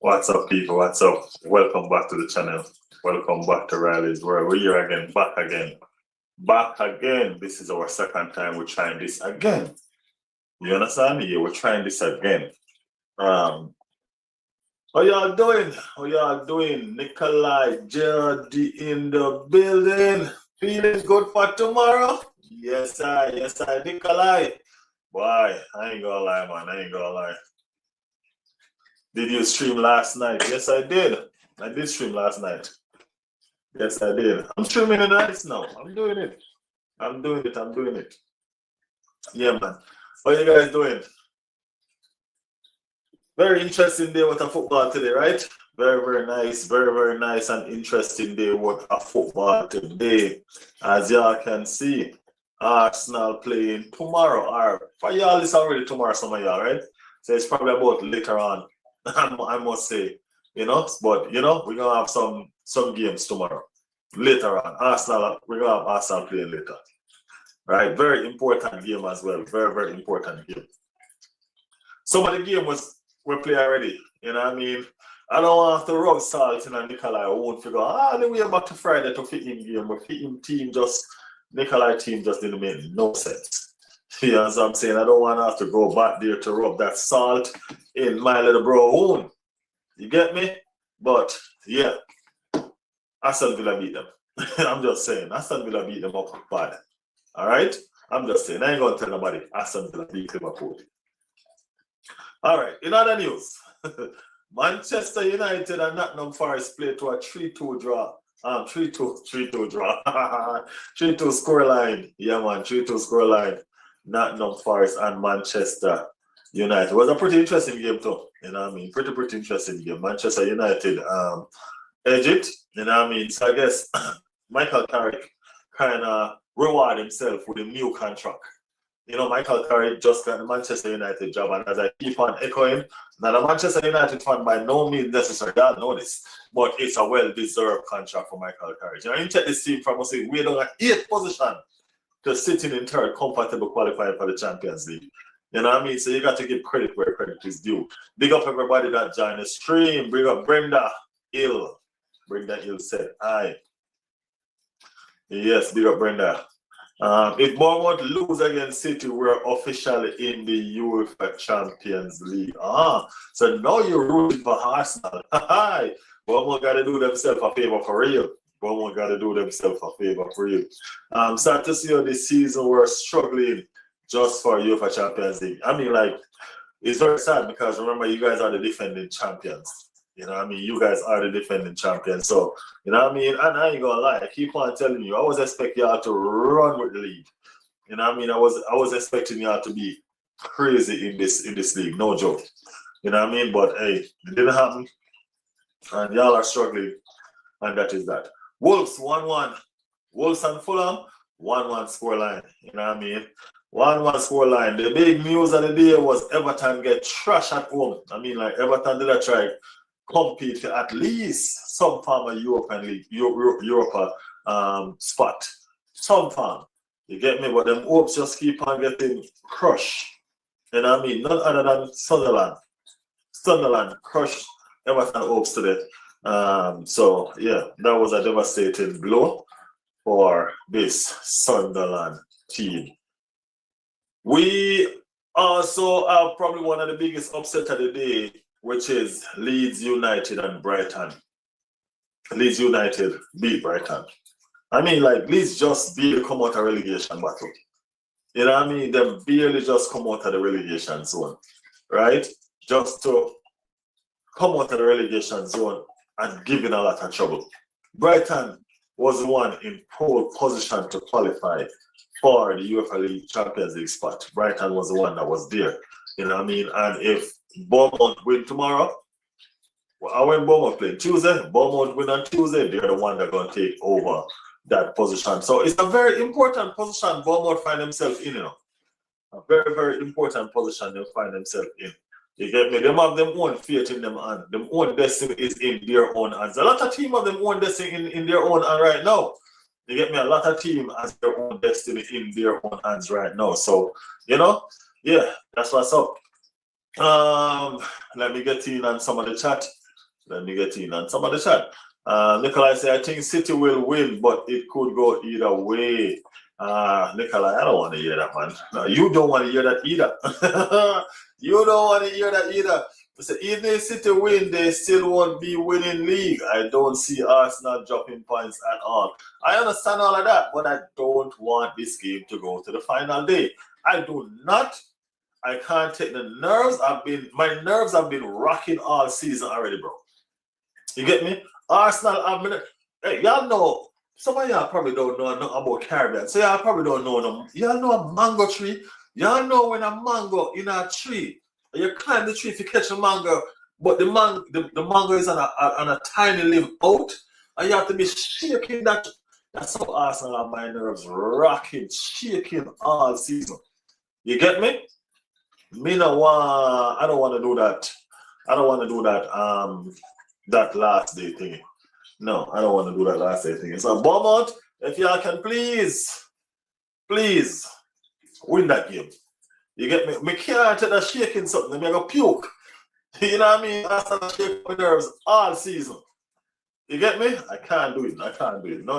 What's up, people? What's up? Welcome back to the channel. Welcome back to Riley's World. We're here again, back again. Back again. This is our second time we're trying this again. You understand me? We're trying this again. How y'all doing? How y'all doing? Nikolai JD in the building. Feeling good for tomorrow? Yes, I, Nikolai. Boy, I ain't gonna lie, man. I ain't gonna lie. Did you stream last night? Yes, I did. I did stream last night. Yes, I did. I'm streaming the nights now. I'm doing it. I'm doing it. Yeah, man. How you guys doing? Very interesting day with a football today, right? Very nice. Very nice and interesting day with a football today. As y'all can see, Arsenal playing tomorrow. Or for y'all, it's already tomorrow, some of y'all, right? So it's probably about later on. I must say, but we're gonna have some games tomorrow. Later on, we're gonna have Arsenal playing later. Right? Very important game as well. Very important game. Some of the game we play already. You know what I mean? I don't want to rub salt in and Nikolai won't figure the way back to Friday to fit in game, but fit in Nikolai team just didn't make no sense. You know what I'm saying? I don't want to have to go back there to rub that salt in my little bro wound. You get me? But yeah, Aston Villa beat them. I'm just saying, Aston Villa beat them up bad. All right? I'm just saying, I ain't gonna tell nobody Aston Villa beat Liverpool. All right, in other news, Manchester United and Nottingham Forest played to a 3-2 draw. 3-2 draw. 3-2 scoreline. Yeah, man, 3-2 scoreline. Nottingham Forest and Manchester United. It was a pretty interesting game too. You know what I mean? Pretty interesting game. Manchester United edged it. You know what I mean? So I guess Michael Carrick kind of reward himself with a new contract. You know, Michael Carrick just got the Manchester United job, and as I keep on echoing, now the Manchester United fan by no means necessary, y'all know this, but it's a well-deserved contract for Michael Carrick. You know, you check this team from us, we're down at 8th position to sitting in third, comfortable qualifying for the Champions League. You know what I mean? So you got to give credit where credit is due. Big up everybody that joined the stream. Bring up Brenda Hill. Brenda Hill said hi. Yes, big up Brenda. If Bournemouth lose against City, we're officially in the UEFA Champions League. So now you're rooting for Arsenal. Bournemouth got to do themselves a favor for real. Bournemouth got to do themselves a favor for real. Start to see how this season we're struggling just for UEFA Champions League. I mean, like, it's very sad because remember, you guys are the defending champions. You know what I mean? You guys are the defending champions. So, you know what I mean? And I ain't gonna lie, I keep on telling you, I was expecting y'all to run with the league. You know what I mean? I was expecting y'all to be crazy in this league, no joke. You know what I mean? But hey, it didn't happen. And y'all are struggling. And that is that. Wolves 1-1. Wolves and Fulham 1-1 scoreline. You know what I mean? 1-1 scoreline. The big news of the day was Everton get trashed at home. I mean, like, Everton did a try compete for at least some form of European League, Europa spot. Some form. You get me? But them hopes just keep on getting crushed. You know what I mean? None other than Sunderland. Sunderland crushed Everton hopes today. So yeah, that was a devastating blow for this Sunderland team. We also have probably one of the biggest upset of the day, which is Leeds United and Brighton. Leeds United beat Brighton. I mean, like, Leeds just barely come out of relegation battle. You know what I mean? They barely just come out of the relegation zone, right? Just to come out of the relegation zone and give in a lot of trouble. Brighton was the one in pole position to qualify for the UEFA League Champions League spot. Brighton was the one that was there. You know what I mean? And if Bournemouth win tomorrow, when Bournemouth play Tuesday, Bournemouth win on Tuesday, they're the one that going to take over that position. So it's a very important position Bournemouth find themselves in, you know. A very important position they find themselves in. You get me? Them have them own faith in them hands. Them own destiny is in their own hands. A lot of teams have them own destiny in their own hands right now. You get me? A lot of teams has their own destiny in their own hands right now. So, you know, yeah, that's what's up. Let me get in on some of the chat. Let me get in on some of the chat. Nikolai say, I think City will win, but it could go either way. Nikolai, I don't want to hear that, man. No, you don't want to hear that either. You don't want to hear that either. So even if City win, they still won't be winning league. I don't see Arsenal dropping points at all. I understand all of that, but I don't want this game to go to the final day. I do not. I can't take the nerves. My nerves have been rocking all season already, bro. You get me? Arsenal, hey, y'all know, some of y'all probably don't know about Caribbean. So y'all probably don't know them. Y'all know a mango tree. Y'all know when a mango in a tree, you climb the tree to catch a mango, but the mango is on a tiny limb out, and you have to be shaking that. That's how Arsenal have my nerves rocking, shaking all season. You get me? I don't want to do that. I don't want to do that. That last day thing. No, I don't want to do that last day thing. So Bournemouth, if y'all can please win that game. You get me? Me can't take that shaking something. Me go puke. You know what I mean? I start shaking my nerves all season. You get me? I can't do it. I can't do it. No.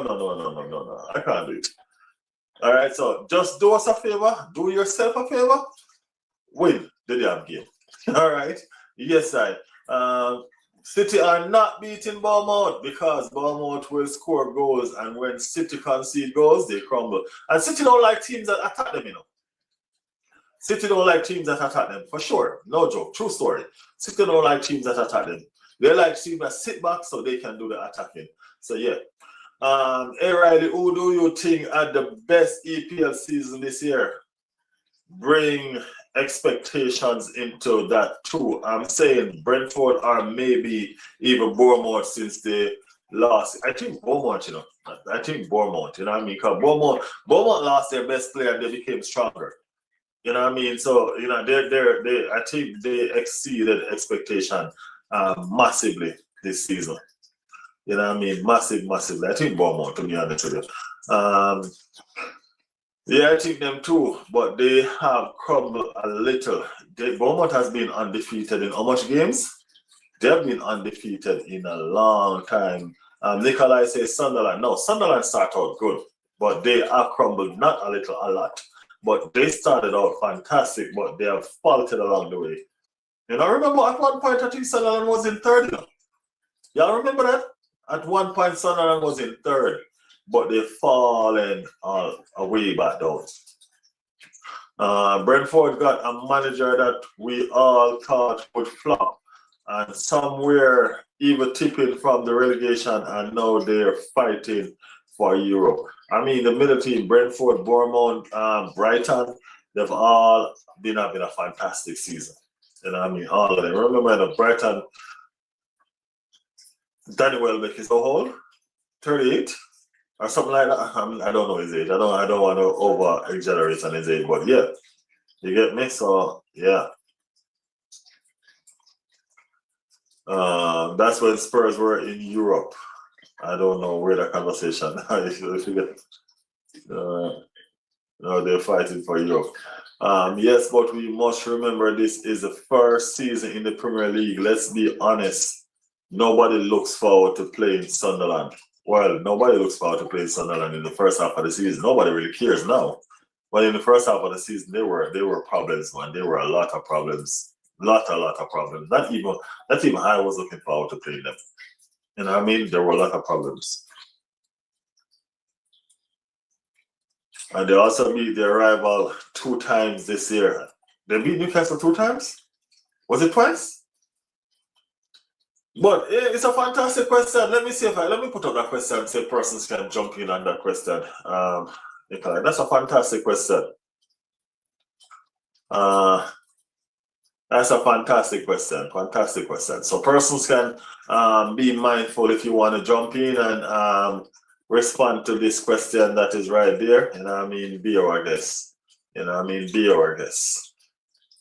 I can't do it. All right, so just do us a favor. Do yourself a favor. Win the damn game. All right. Yes, I. City are not beating Bournemouth because Bournemouth will score goals, and when City concede goals, they crumble. And City don't like teams that attack them, you know. City don't like teams that attack them, for sure. No joke. True story. City don't like teams that attack them. They like teams that sit back so they can do the attacking. So, yeah. Hey, Riley, who do you think had the best EPL season this year? Bring expectations into that too. I'm saying Brentford or maybe even Bournemouth since they lost. I think Bournemouth, you know. I think Bournemouth, you know what I mean? Because Bournemouth lost their best player and they became stronger. You know what I mean? So, you know, I think they exceeded expectation massively this season. You know what I mean? Massively. I think Bournemouth, to be honest with you. Yeah, I think them too, but they have crumbled a little. Bournemouth has been undefeated in how much games? They have been undefeated in a long time. Nikolai says Sunderland. No, Sunderland started out good, but they have crumbled not a little, a lot. But they started out fantastic, but they have faltered along the way. You know, remember at one point I think Sunderland was in third. You know? Y'all remember that? At one point Sunderland was in third, but they've fallen away back down. Brentford got a manager that we all thought would flop, and somewhere even tipping from the relegation, and now they're fighting for Europe. I mean, the middle team, Brentford, Bournemouth, Brighton, they've all been having a fantastic season. You know what I mean? All of them. Remember the Brighton, Danny Welbeck is how old? 38? Or something like that. I don't know his age. I don't want to over exaggerate on his age, but yeah. You get me? So yeah. That's when Spurs were in Europe. I don't know where the conversation. No, they're fighting for Europe. Yes, but we must remember this is the first season in the Premier League. Let's be honest. Nobody looks forward to playing Sunderland. Well, nobody looks forward to playing Sunderland in the first half of the season. Nobody really cares now. But in the first half of the season, there were problems, man. There were a lot of problems. Lot of problems. Not even I was looking forward to playing them. You know what I mean? There were a lot of problems. And they also beat their rival 2 times this year. They beat Newcastle 2 times? Was it twice? But it's a fantastic question. Let me put up that question so persons can jump in on that question. That's a fantastic question. That's a fantastic question. Fantastic question. So persons can be mindful if you want to jump in and respond to this question that is right there. You know what I mean? Be our guest. You know what I mean? Be our guest.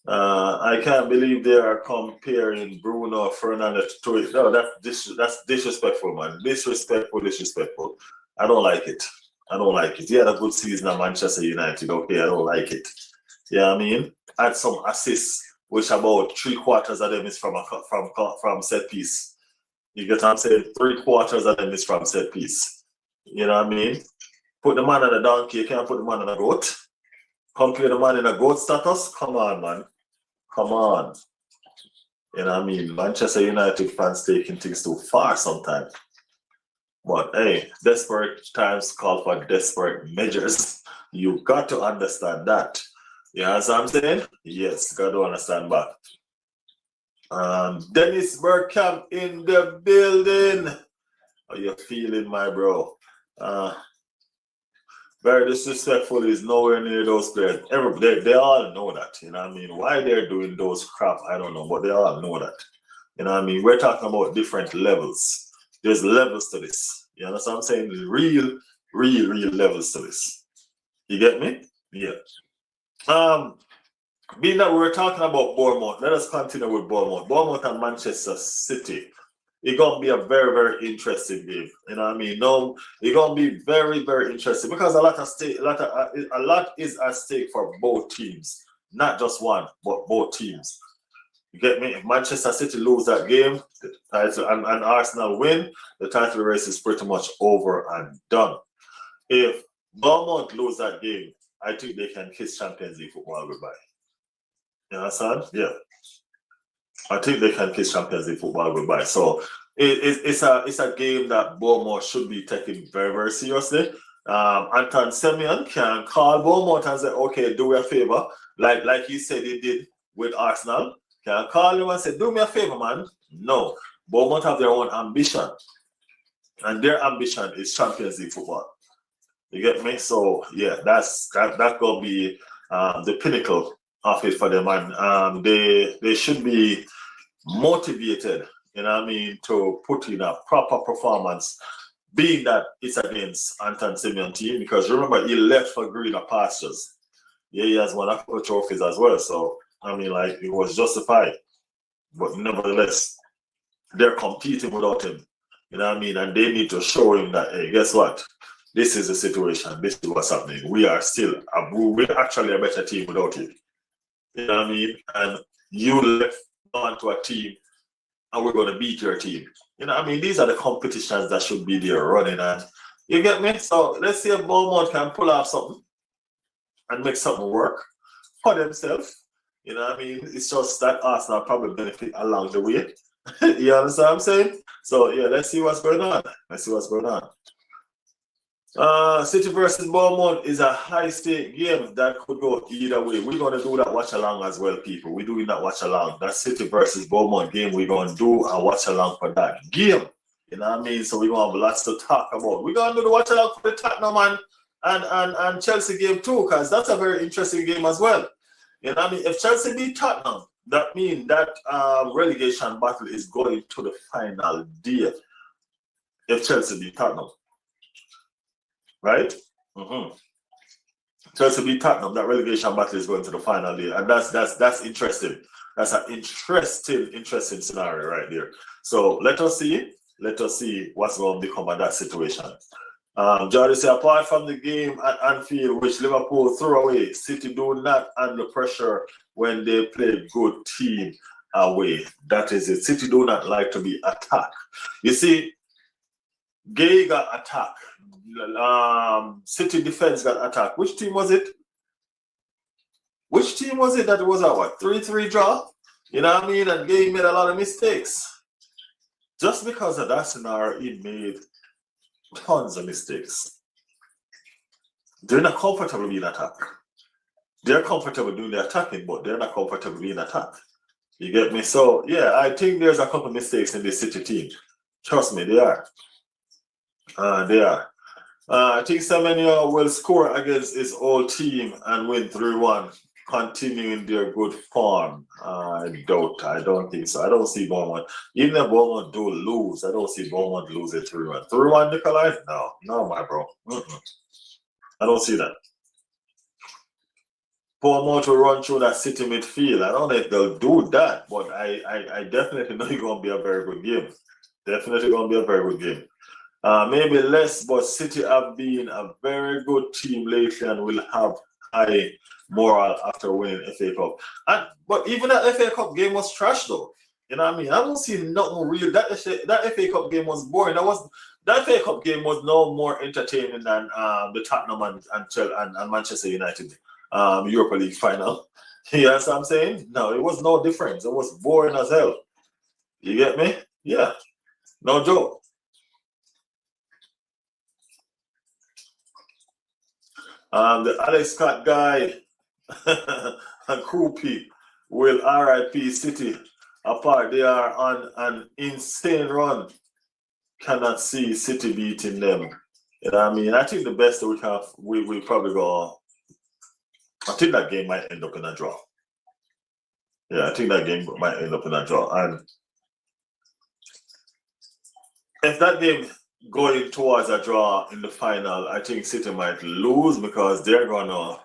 I can't believe they are comparing Bruno Fernandes to it. No, that's disrespectful, man. Disrespectful. I don't like it. He had a good season at Manchester United. Okay, I don't like it. Yeah, I mean, had some assists, which about 3/4 of them is from set piece. You get what I'm saying? 3/4 of them is from set piece. You know what I mean? Put the man on a donkey, you can't put the man on a goat. Compare the man in a goat status. Come on, man. Come on. You know what I mean? Manchester United fans taking things too far sometimes. But hey, desperate times call for desperate measures. You got to understand that. You know what I'm saying? Yes, got to understand that. Dennis Bergkamp in the building. How you feeling, my bro? Very disrespectful is nowhere near those players. They all know that. You know what I mean? Why they're doing those crap, I don't know, but they all know that. You know what I mean? We're talking about different levels. There's levels to this. You understand what I'm saying? There's real levels to this. You get me? Yeah. Being that we're talking about Bournemouth, let us continue with Bournemouth. Bournemouth and Manchester City. It's gonna be a very, very interesting game. You know what I mean? No, it's gonna be very, very interesting because a lot is at stake for both teams, not just one, but both teams. You get me? If Manchester City lose that game, the title and Arsenal win, the title race is pretty much over and done. If Bournemouth lose that game, I think they can kiss Champions League football goodbye. You understand? Yeah. I think they can kiss Champions League football goodbye. So it's a game that Bournemouth should be taking very, very seriously. Anton Semenyo can call Bournemouth and say, okay, do me a favor. Like he said he did with Arsenal. Can call him and say, do me a favor, man. No. Bournemouth have their own ambition. And their ambition is Champions League football. You get me? So yeah, that's gonna be the pinnacle of it for them. And they should be motivated, you know what I mean, to put in a proper performance, being that it's against Anton Semenyo team, because remember he left for greener pastures. Yeah, he has won a couple of trophies as well. So I mean, like, it was justified. But nevertheless, they're competing without him. You know what I mean? And they need to show him that, hey, guess what? This is the situation. This is what's happening. We're actually a better team without you. You know what I mean? And you left on to a team and we're going to beat your team. You know what I mean? These are the competitions that should be there running. And you get me? So let's see if Bournemouth can pull off something and make something work for themselves. You know what I mean? It's just that Arsenal probably benefit along the way. You understand what I'm saying? So yeah, let's see what's going on. City versus Bournemouth is a high-stake game that could go either way. We're going to do that watch-along as well, people. We're doing that watch-along. That City versus Bournemouth game, we're going to do a watch-along for that game. You know what I mean? So we're going to have lots to talk about. We're going to do the watch-along for the Tottenham and Chelsea game too, because that's a very interesting game as well. You know what I mean? If Chelsea beat Tottenham, that means that relegation battle is going to the final day. If Chelsea beat Tottenham. Right? Chelsea beat Tottenham, that relegation battle is going to the final day. And that's interesting. That's an interesting scenario right there. So let us see what's going to become of that situation. Jordan said, apart from the game at Anfield, which Liverpool threw away, City do not under pressure when they play good team away. That is it. City do not like to be attacked. You see, Gay got attacked. City defense got attacked. Which team was it? That it was a what? 3-3 draw? You know what I mean? And Gay made a lot of mistakes. Just because of that scenario, he made tons of mistakes. They're not comfortable being attacked. They're comfortable doing the attacking, but they're not comfortable being attacked. You get me? So yeah, I think there's a couple of mistakes in the City team. Trust me, they are. I think Semenyo will score against his old team and win 3-1, continuing their good form. I don't think so. I don't see Bournemouth. Even if Bournemouth do lose, I don't see Bournemouth losing 3-1. 3-1, Nikolai? No, my bro. I don't see that. Bournemouth will run through that City midfield. I don't know if they'll do that, but I definitely know it's going to be a very good game. Definitely going to be a very good game. Maybe less, but City have been a very good team lately and will have high moral after winning FA Cup. But even that FA Cup game was trash though. You know what I mean? I don't see nothing real. That FA Cup game was boring. That FA Cup game was no more entertaining than the Tottenham and Manchester United Europa League final. You know what I'm saying? No, it was no difference. It was boring as hell. You get me? Yeah. No joke. The Alex Scott guy and Krupi will RIP City. Apart, they are on an insane run. Cannot see City beating them. You know what I mean? I think the best that we have, we probably go. I think that game might end up in a draw. Yeah, I think that game might end up in a draw. And if that game going towards a draw in the final, I think City might lose because they're gonna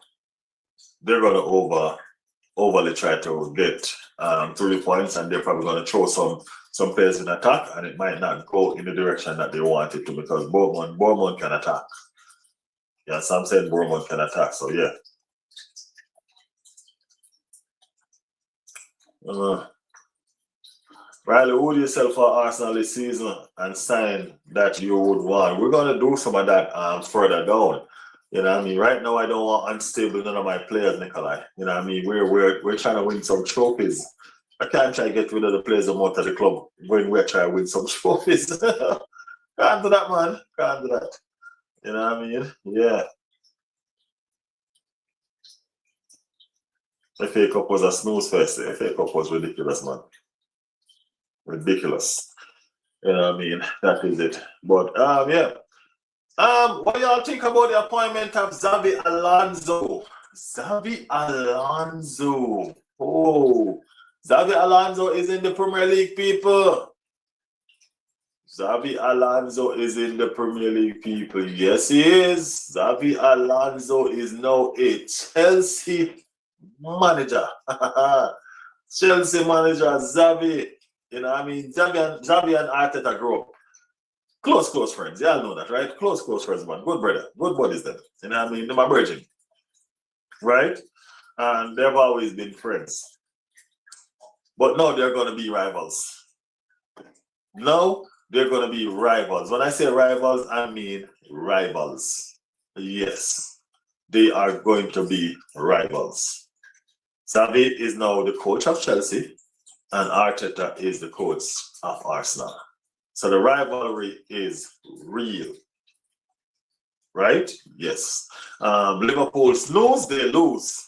overly try to get 3 points, and they're probably gonna throw some players in attack, and it might not go in the direction that they want it to because Bournemouth can attack. Yeah, some said Bournemouth can attack. So yeah. Riley, who do you sell for Arsenal this season and sign that you would want? We're gonna do some of that further down. You know what I mean? Right now I don't want unstable none of my players, Nikolai. You know what I mean? We're trying to win some trophies. I can't try to get rid of the players of the club when we're trying to win some trophies. Can't do that, man. Can't do that. You know what I mean? Yeah. FA Cup was a snooze fest. The FA Cup was ridiculous, man. Ridiculous. You know what I mean? That is it. But yeah. What y'all think about the appointment of Xabi Alonso? Xabi Alonso. Oh, Xabi Alonso is in the Premier League, people. Xabi Alonso is in the Premier League, people. Yes, he is. Xabi Alonso is now a Chelsea manager. Chelsea manager, Xabi. You know what I mean? Xabi and Arteta grew up. Close friends. Y'all know that, right? Close friends, man. Good brother. Good buddies, them. You know what I mean? They're my virgin. Right? And they've always been friends. But now they're going to be rivals. Now they're going to be rivals. When I say rivals, I mean rivals. Yes. They are going to be rivals. Xavi is now the coach of Chelsea, and Arteta is the coach of Arsenal. So the rivalry is real. Right? Yes. Liverpool snooze, they lose.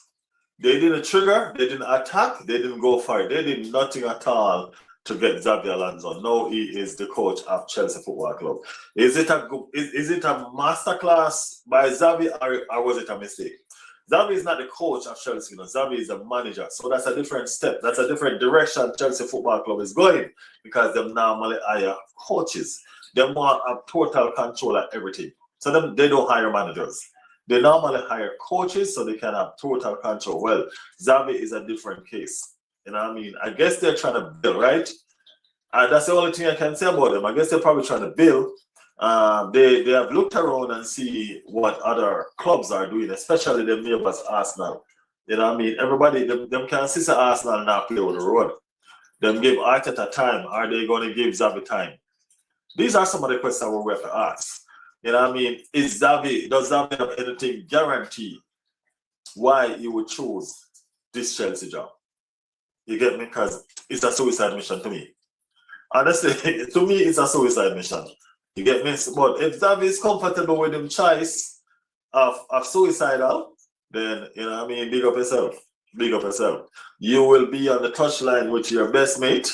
They didn't trigger, they didn't attack, they didn't go for it. They did nothing at all to get Xabi Alonso. No, he is the coach of Chelsea Football Club. Is it a masterclass by Xavi, or was it a mistake? Xavi is not the coach of Chelsea. Xavi is a manager. So that's a different step. That's a different direction Chelsea Football Club is going, because they normally hire coaches. They want a total control of everything. So they don't hire managers. They normally hire coaches so they can have total control. Well, Xavi is a different case. You know what I mean? I guess they're trying to build, right? That's the only thing I can say about them. I guess they're probably trying to build. They have looked around and see what other clubs are doing, especially the neighbors Arsenal. You know what I mean? Everybody, them can see Arsenal and not play with the road. Them give Arteta time. Are they going to give Xavi time? These are some of the questions we have to ask. You know what I mean? Does Xavi have anything guarantee why he would choose this Chelsea job? You get me? Because it's a suicide mission to me. Honestly, to me, it's a suicide mission. You get me? But if Xavi is comfortable with him choice of suicidal, then, you know what I mean, big up yourself. Big up yourself. You will be on the touchline with your best mate,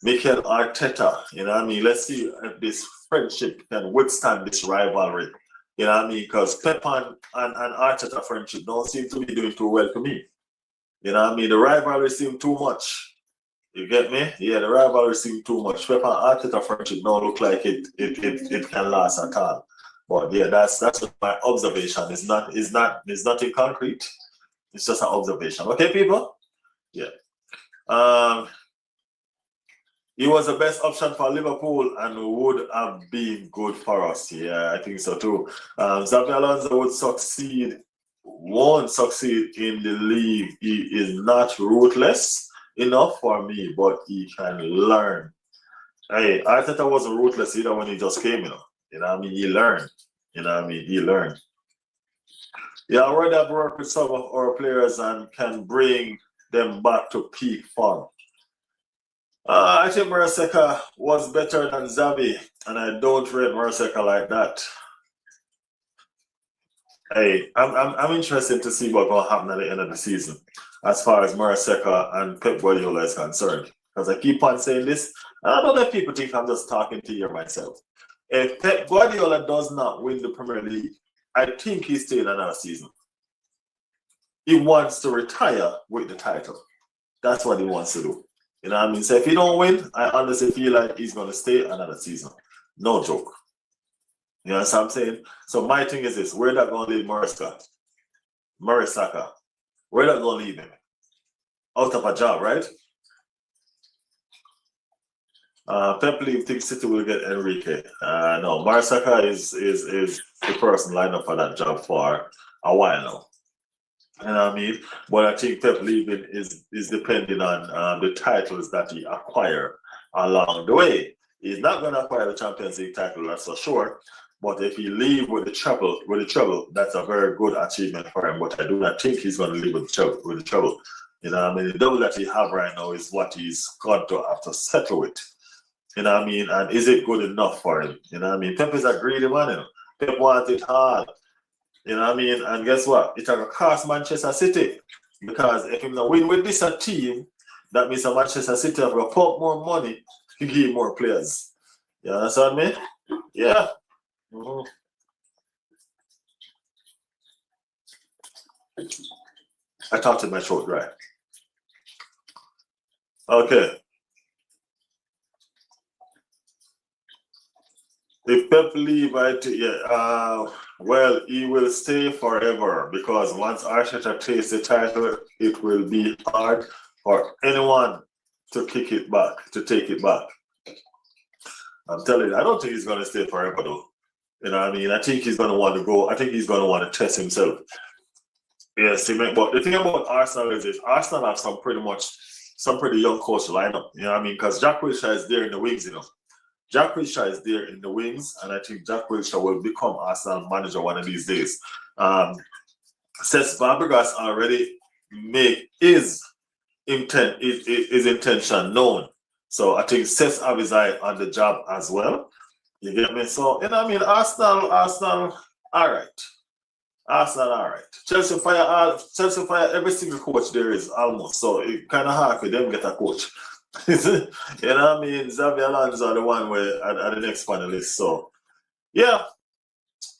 Mikel Arteta. You know what I mean? Let's see if this friendship can withstand this rivalry. You know what I mean? Because Pep and Arteta friendship don't seem to be doing too well to me. You know what I mean? The rivalry seems too much. You get me? Yeah, the rivalry seems too much. Pep and Arteta friendship don't look like it can last at all. But yeah, that's my observation. It's nothing concrete. It's just an observation. Okay, people? Yeah. He was the best option for Liverpool and would have been good for us. Yeah, I think so too. Xabi Alonso won't succeed in the league. He is not ruthless. enough for me, but he can learn. Hey, Arteta wasn't ruthless either when he just came, You know what I mean? He learned. You know what I mean? He learned. Yeah, I already have worked with some of our players and can bring them back to peak form. I think Meraseka was better than Xavi, and I don't rate Meraseka like that. Hey, I'm interested to see what's going to happen at the end of the season as far as Meraseka and Pep Guardiola is concerned. Because I keep on saying this, and I don't know if people think I'm just talking to you myself. If Pep Guardiola does not win the Premier League, I think he's staying another season. He wants to retire with the title. That's what he wants to do. You know what I mean? So if he don't win, I honestly feel like he's going to stay another season. No joke. You know what I'm saying? So my thing is this: where that going to leave Meraseka? Where that going to leave him? Out of a job, right? Pep thinks City will get Enrique. No, Meraseka is the person lined up for that job for a while now. You know what I mean? But I think Pep leaving is depending on the titles that he acquire along the way. He's not going to acquire the Champions League title, that's for sure. But if he leave with the treble, that's a very good achievement for him. But I do not think he's going to leave with the treble. You know what I mean? The double that he have right now is what he's got to have to settle with. You know what I mean? And is it good enough for him? You know what I mean? Pep is a greedy man. You know? Pep wants it hard. You know what I mean? And guess what? It's going to cost Manchester City. Because if he not win with this team, that means that Manchester City have to pump more money to give more players. You understand me? Yeah. Mm-hmm. I talked in my throat, right? Okay. If Pep leave, well, he will stay forever because once Arteta takes the title, it will be hard for anyone to take it back. I'm telling you, I don't think he's going to stay forever though. You know what I mean? I think he's going to want to go. I think he's going to want to test himself. Yes, but the thing about Arsenal is this: Arsenal have some pretty young coach lineup. You know what I mean? Because Jack Wilshere is there in the wings, Jack Wilshere is there in the wings, and I think Jack Wilshere will become Arsenal manager one of these days. Cesc Fabregas already made his intention known. So I think Cesc have his eye on the job as well. You get me? So, you know what I mean? Arsenal, all right. Arsenal, all right. Chelsea fire every single coach there is almost. So it kind of hard for them get a coach. You know what I mean? Xavi Alonso are the one where at the next panelist. So yeah,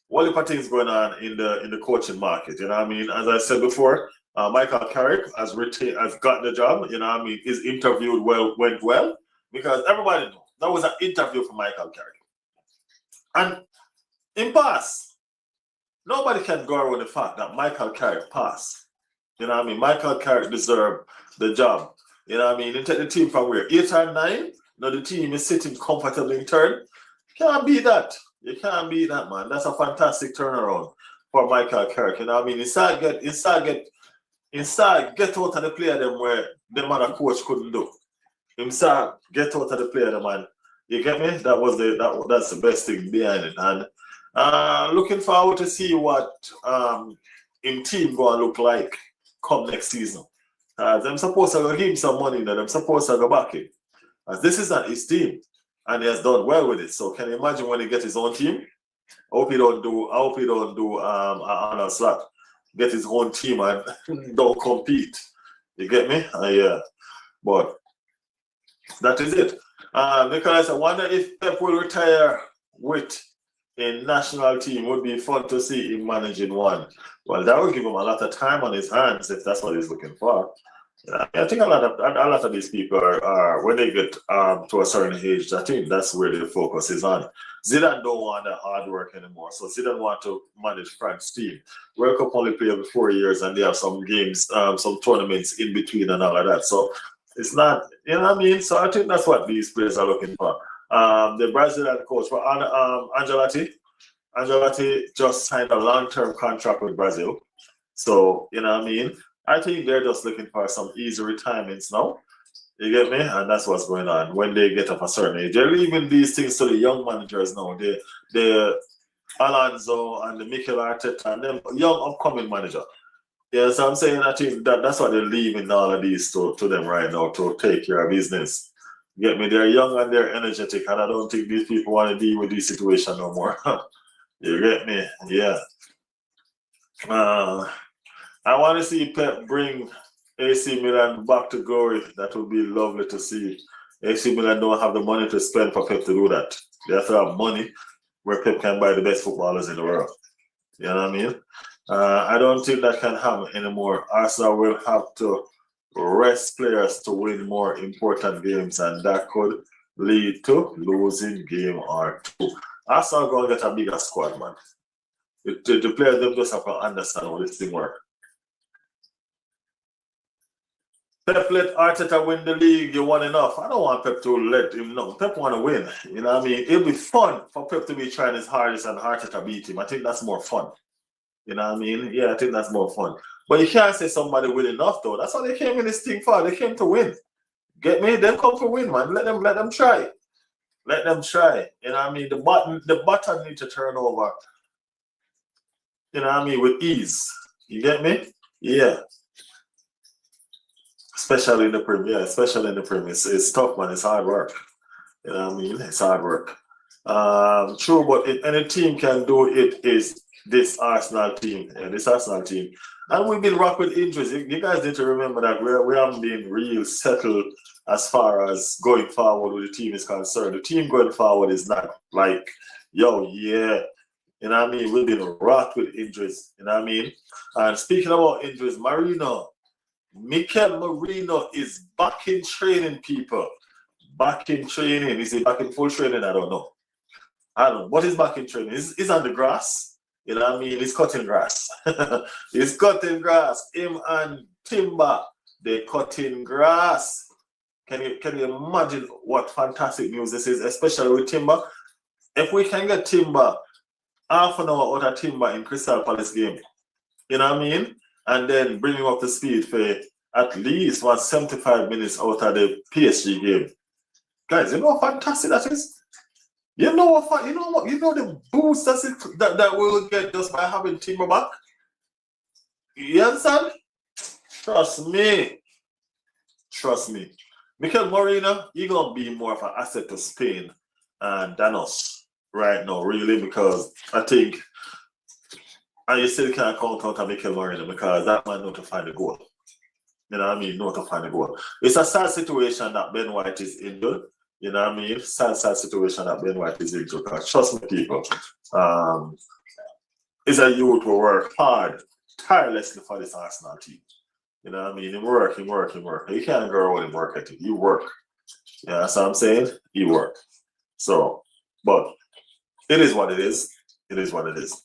what if things going on in the coaching market? You know what I mean? As I said before, Michael Carrick has gotten the job. You know what I mean? His interview went well because everybody knows that was an interview for Michael Carrick, and in pass, nobody can go around the fact that Michael Carrick passed. You know what I mean? Michael Carrick deserved the job. You know what I mean? You take the team from where? 8 or 9? Now the team is sitting comfortably in third. Can't beat that. You can't beat that, man. That's a fantastic turnaround for Michael Carrick. You know what I mean? Inside get out of the player them where the other coach couldn't do. Inside get out of the player them, man. You get me? That's the best thing behind it. And looking forward to see what in team gonna look like come next season. Them supposed to give him some money, them supposed to go back in. As this is not his team, and he has done well with it. So can you imagine when he gets his own team? I hope he don't do Arnold Slack. Get his own team and don't compete. You get me? Yeah. But that is it. Because I wonder if Pep will retire with a national team. Would be fun to see him managing one. Well, that will give him a lot of time on his hands if that's what he's looking for. I think a lot of these people are when they get to a certain age, I think that's where their focus is on. Zidane don't want that hard work anymore, so Zidane want to manage Frank's team. World Cup only play every 4 years, and they have some games, some tournaments in between and all of that. So it's not, you know what I mean. So I think that's what these players are looking for. The Brazilian coach for Ancelotti. Ancelotti just signed a long-term contract with Brazil. So, you know what I mean? I think they're just looking for some easy retirements now. You get me? And that's what's going on when they get up a certain age. They're leaving these things to the young managers now. The Alonso and the Mikel Arteta and them young upcoming manager. Yeah, so I'm saying I think that's what they're leaving all of these to them right now to take care of business. You get me? They're young and they're energetic, and I don't think these people want to deal with this situation no more. You get me? Yeah. I want to see Pep bring AC Milan back to glory. That would be lovely to see. AC Milan don't have the money to spend for Pep to do that. They have to have money where Pep can buy the best footballers in the world. You know what I mean? I don't think that can happen anymore. Arsenal will have to rest players to win more important games, and that could lead to losing game or two. Arsenal going to get a bigger squad, man. The players them just have to understand how this thing works. Pep let Arteta win the league, you won enough. I don't want Pep to let him know. Pep want to win. You know what I mean? It'll be fun for Pep to be trying his hardest and Arteta beat him. I think that's more fun. You know what I mean? Yeah, I think that's more fun. But you can't say somebody win enough though. That's what they came in this thing for. They came to win. Get me? They come to win, man. Let them try. Let them try. You know what I mean? The button need to turn over. You know what I mean? With ease. You get me? Yeah. Especially in the Premier. Yeah, especially in the Premier. It's tough, man. It's hard work. You know what I mean? It's hard work. True, but if any team can do it, is this Arsenal team. Yeah, this Arsenal team. And we've been rocked with injuries. You guys need to remember that we haven't been real settled as far as going forward with the team is concerned. The team going forward is not like, yo, yeah. You know what I mean? We've been rocked with injuries. You know what I mean? And speaking about injuries, Mikel Merino is back in training, people. Back in training. Is he back in full training? I don't know. What is back in training? He's on the grass. You know what I mean? He's cutting grass. He's cutting grass. Him and Timber, they're cutting grass. Can you imagine what fantastic news this is, especially with Timber? If we can get Timber half an hour out of Timber in Crystal Palace game, you know what I mean? And then bring him up to speed for at least 75 minutes out of the PSG game. Guys, you know how fantastic that is? You know the boost that we will get just by having Timber back? You understand? Trust me. Mikel Merino, he's gonna be more of an asset to Spain than us right now, really, because I think and you still can't count out on Mikel Merino because that man know to find a goal. You know what I mean? Know to find a goal. It's a sad situation that Ben White is injured. You know what I mean? Sad situation that Ben White is injured. Because trust me, people, it's a youth who work hard, tirelessly for this Arsenal team. You know what I mean? He work. You can't go around and work at it. You work. You know what I'm saying? You work. So, but it is what it is. It is what it is.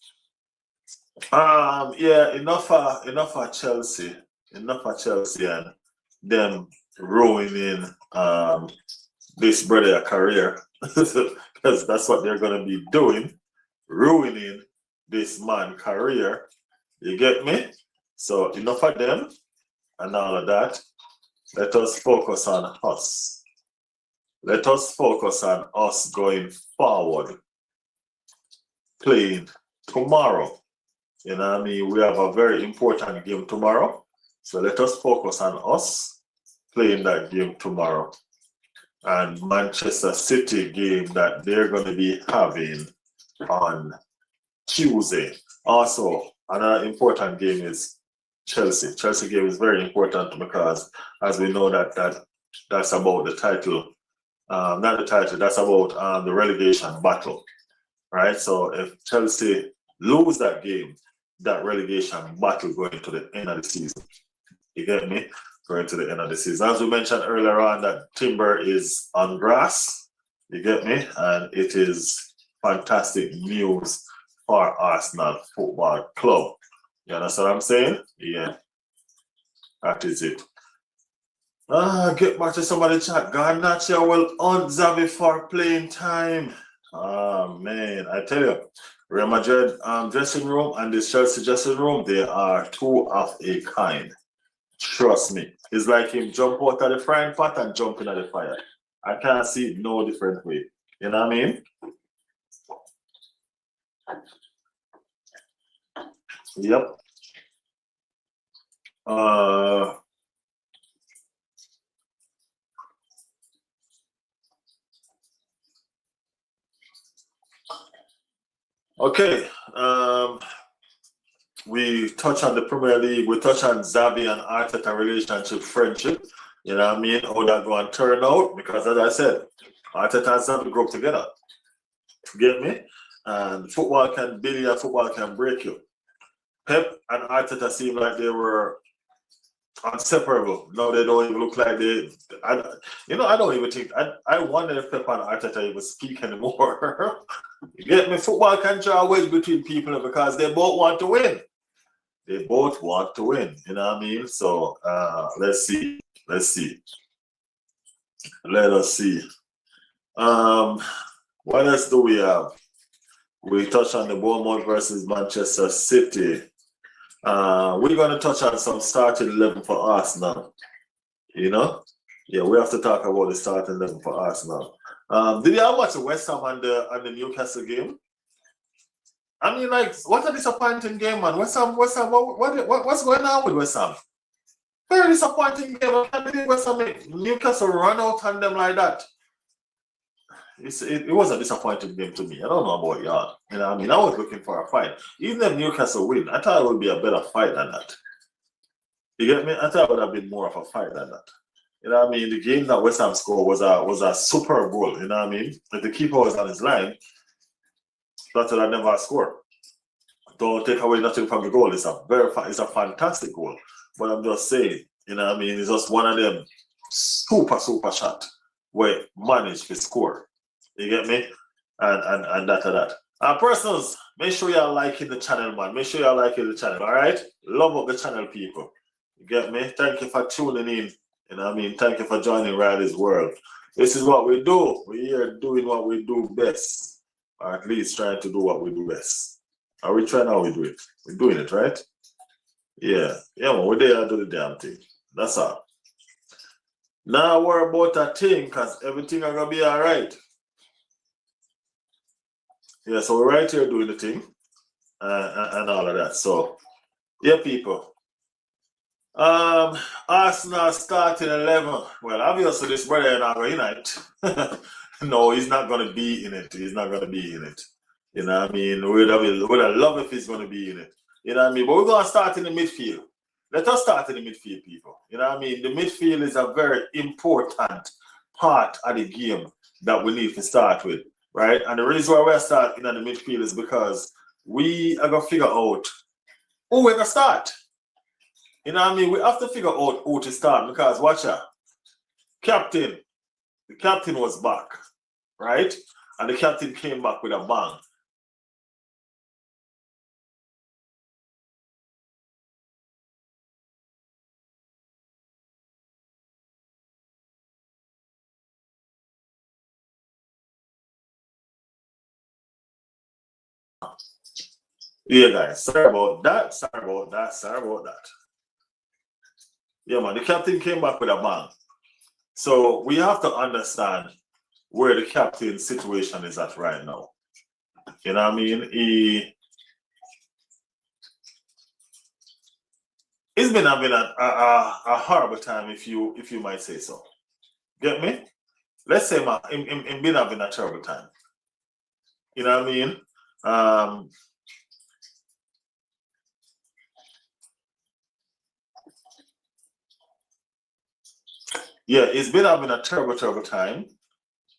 Yeah, enough for Chelsea. Enough for Chelsea and them ruining this brother career. Because that's what they're gonna be doing. Ruining this man career. You get me? So enough of them and all of that. Let us focus on us. Let us focus on us going forward. Playing tomorrow. You know what I mean? We have a very important game tomorrow. So let us focus on us playing that game tomorrow. And Manchester City game that they're going to be having on Tuesday. Also, another important game is Chelsea. Chelsea game is very important because as we know that's about the title. Not the title, that's about the relegation battle. Right? So if Chelsea lose that game, that relegation battle going to the end of the season. You get me? Going to the end of the season. As we mentioned earlier on, that Timber is on grass. You get me? And it is fantastic news for Arsenal Football Club. You understand what I'm saying? Yeah. That is it. Get back to somebody chat. Garnacho will on Xavi for playing time. Man, I tell you, Real Madrid dressing room and this Chelsea dressing room, they are two of a kind. Trust me. It's like him jump out of the frying pot and jump into the fire. I can't see it no different way. You know what I mean? Yep. Okay. We touch on the Premier League. We touch on Xavi and Arteta relationship, friendship. You know what I mean? How that going to turn out? Because as I said, Arteta and Xavi grow up together. Get me? And football can build you, football can break you. Pep and Arteta seem like they were inseparable. No, they don't even look like they. I don't even think. I wonder if Pep and Arteta even speak anymore. You get me? Football can draw a wedge between people because they both want to win. They both want to win. You know what I mean? So let's see. Let us see. What else do we have? We touched on the Bournemouth versus Manchester City. We're going to touch on some starting 11 for Arsenal. You know? Yeah, we have to talk about the starting 11 for Arsenal. Did you watch the West Ham and the Newcastle game? I mean, like, what a disappointing game, man. West Ham, what's going on with West Ham? Very disappointing game. I can't believe West Ham, Newcastle run out on them like that. It was a disappointing game to me. I don't know about y'all. You know what I mean? I was looking for a fight. Even if Newcastle win, I thought it would be a better fight than that. You get me? I thought it would have been more of a fight than that. You know what I mean? The game that West Ham scored was a super goal. You know what I mean? If the keeper was on his line, that would have never scored. Don't take away nothing from the goal. It's a fantastic goal. But I'm just saying, you know what I mean? It's just one of them super shot where managed to score. You get me? And that. Personals, make sure you're liking the channel, man. Make sure you're liking the channel, all right? Love up the channel, people. You get me? Thank you for tuning in. You know what I mean? Thank you for joining Riley's World. This is what we do. We're here doing what we do best. Or at least trying to do what we do best. Are we trying how we do it? We're doing it, right? Yeah, man, we're there to do the damn thing. That's all. Now worry about a thing, because everything are going to be all right. Yeah, so we're right here doing the thing and all of that. So, yeah, people. Arsenal starting 11. Well, obviously, this brother is not going to No, he's not going to be in it. He's not going to be in it. You know what I mean? We'd have loved if he's going to be in it. You know what I mean? But we're going to start in the midfield. Let us start in the midfield, people. You know what I mean? The midfield is a very important part of the game that we need to start with, right? And the reason why we're starting in the midfield is because we are going to figure out who we're going to start. You know what I mean? We have to figure out who to start because, watch out, the captain was back, right? And the captain came back with a bang. Yeah, guys, sorry about that. Yeah, man, the captain came back with a bang. So we have to understand where the captain's situation is at right now. You know what I mean? He's been having a horrible time, if you might say so. Get me? Let's say, man, he's been having a terrible time. You know what I mean? Yeah, he's been having a terrible time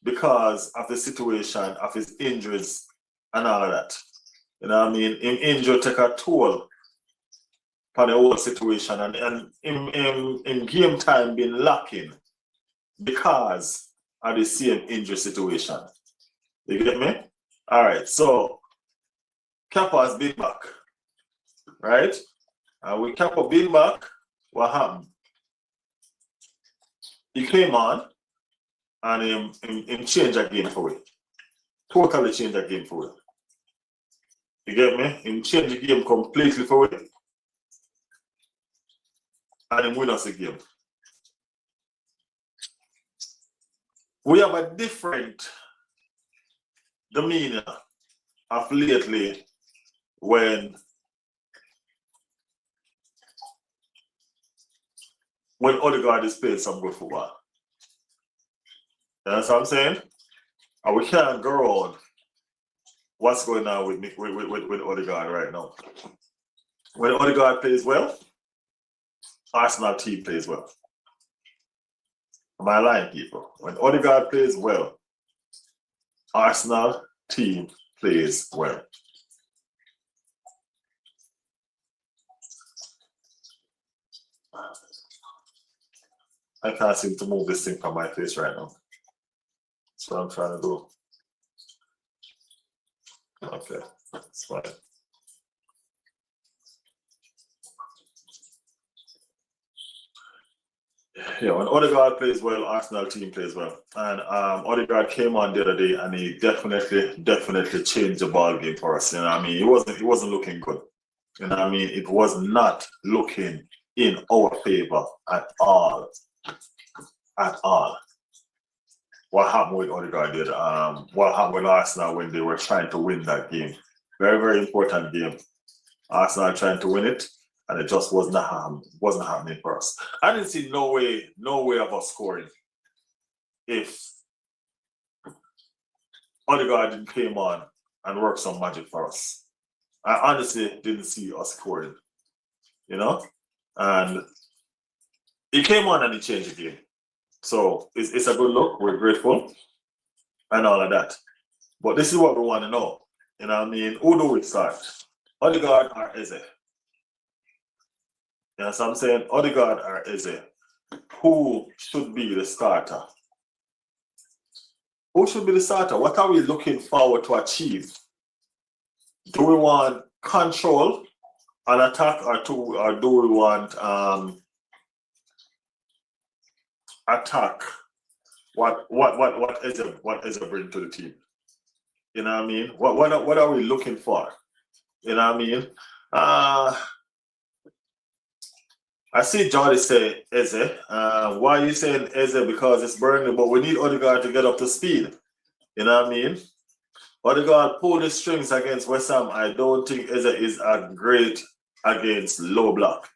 because of the situation of his injuries and all of that. You know what I mean? Injury take a toll for the whole situation and in game time been lacking because of the same injury situation. You get me? All right, so Kepa has been back, right? And with Kepa being back, what happened? He came on and he changed the game for it. Totally changed the game for it. You get me? He changed the game completely for it. And he win us the game. We have a different demeanor of lately when Odegaard is playing some good football. You know what I'm saying? And we can't go on what's going on with Odegaard right now. When Odegaard plays well, Arsenal team plays well. Am I lying, people? When Odegaard plays well, Arsenal team plays well. I can't seem to move this thing from my face right now. That's what I'm trying to do. Okay, that's fine. Yeah, when Odegaard plays well, Arsenal team plays well. And Odegaard came on the other day and he definitely changed the ball game for us. You know what I mean? He wasn't looking good. You know what I mean? It was not looking in our favor at all. At all. What happened with Odegaard did, what happened with Arsenal when they were trying to win that game. Very, very important game. Arsenal trying to win it, and it just wasn't happening for us. I didn't see no way of us scoring if Odegaard didn't came on and work some magic for us. I honestly didn't see us scoring, you know? And he came on and he changed the game. So it's a good look. We're grateful and all of that. But this is what we want to know. You know what I mean? Who do we start? Odegaard or Eze? You know what I'm saying? Odegaard or Eze? Who should be the starter? Who should be the starter? What are we looking forward to achieve? Do we want control and attack, or do we want attack? What Eze bring to the team? You know what I mean? What are we looking for? You know what I mean? I see Jordy say Eze. Why are you saying Eze? Because it's Burnley, but we need Odegaard to get up to speed. You know what I mean? Odegaard pulled the strings against West Ham. I don't think Eze is a great against low block.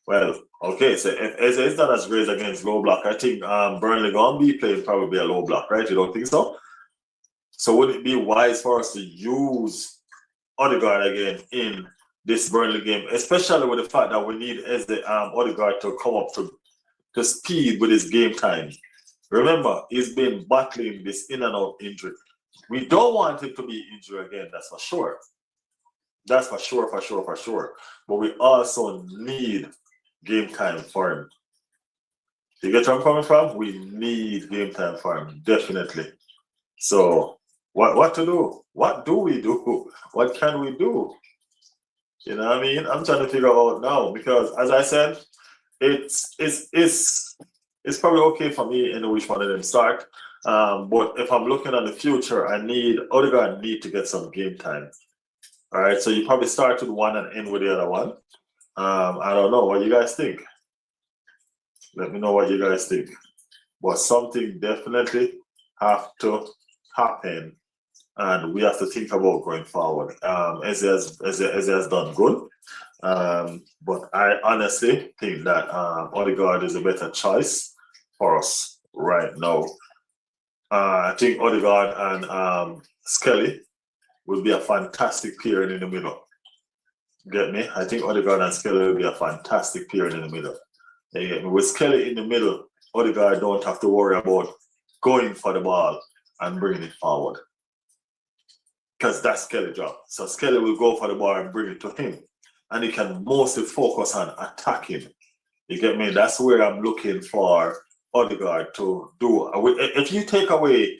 Well, okay, so if Eze is not as great against low block, I think Burnley gonna be playing probably a low block, right? You don't think so? So would it be wise for us to use Odegaard again in this Burnley game, especially with the fact that we need Odegaard to come up to speed with his game time? Remember, he's been battling this in and out injury. We don't want him to be injured again, that's for sure. That's for sure. But we also need game time for him. You get where I'm coming from? We need game time for him, definitely. So what to do? What do we do? What can we do? You know what I mean? I'm trying to figure out now, because as I said, it's probably okay for me in which one of them start. But if I'm looking at the future, Odegaard need to get some game time. All right, so you probably start with one and end with the other one. I don't know what you guys think. Let me know what you guys think. But something definitely have to happen, and we have to think about going forward. Eze has done good, but I honestly think that Odegaard is a better choice for us right now. I think Odegaard and Skelly will be a fantastic pairing in the middle. Get me? I think Odegaard and Skelly will be a fantastic pairing in the middle. You get me? With Skelly in the middle, Odegaard don't have to worry about going for the ball and bringing it forward, because that's Skelly's job. So Skelly will go for the ball and bring it to him, and he can mostly focus on attacking. You get me? That's where I'm looking for Odegaard to do. If you take away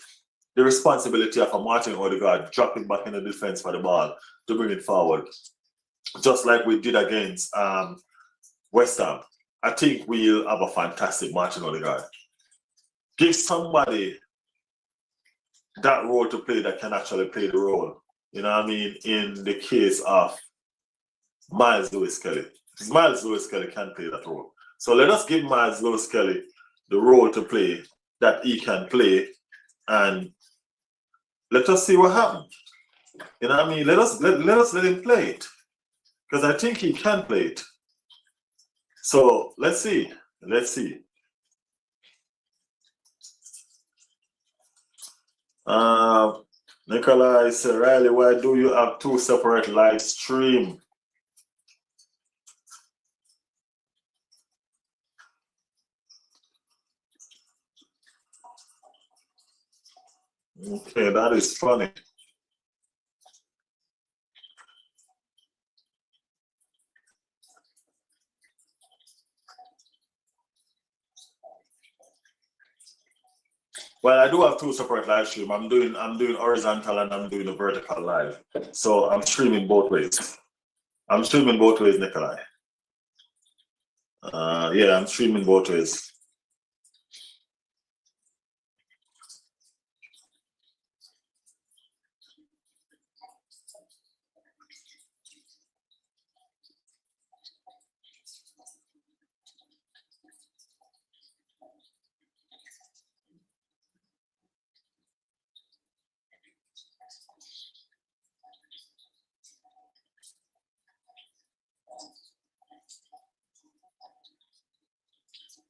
the responsibility of a Martin Odegaard dropping back in the defense for the ball to bring it forward, just like we did against West Ham, I think we'll have a fantastic Martin Odegaard. Give somebody that role to play that can actually play the role. You know what I mean? In the case of Miles Lewis-Kelly. Miles Lewis-Kelly can play that role. So let us give Miles Lewis-Kelly the role to play that he can play and let us see what happens. You know what I mean? Let us let him play it, because I think he can play it. So let's see. Let's see. Nikolai said, Riley, why do you have 2 separate live stream? Okay, that is funny. Well, I do have 2 separate live stream. I'm doing horizontal and I'm doing a vertical live. So I'm streaming both ways. I'm streaming both ways, Nikolai. Yeah, I'm streaming both ways.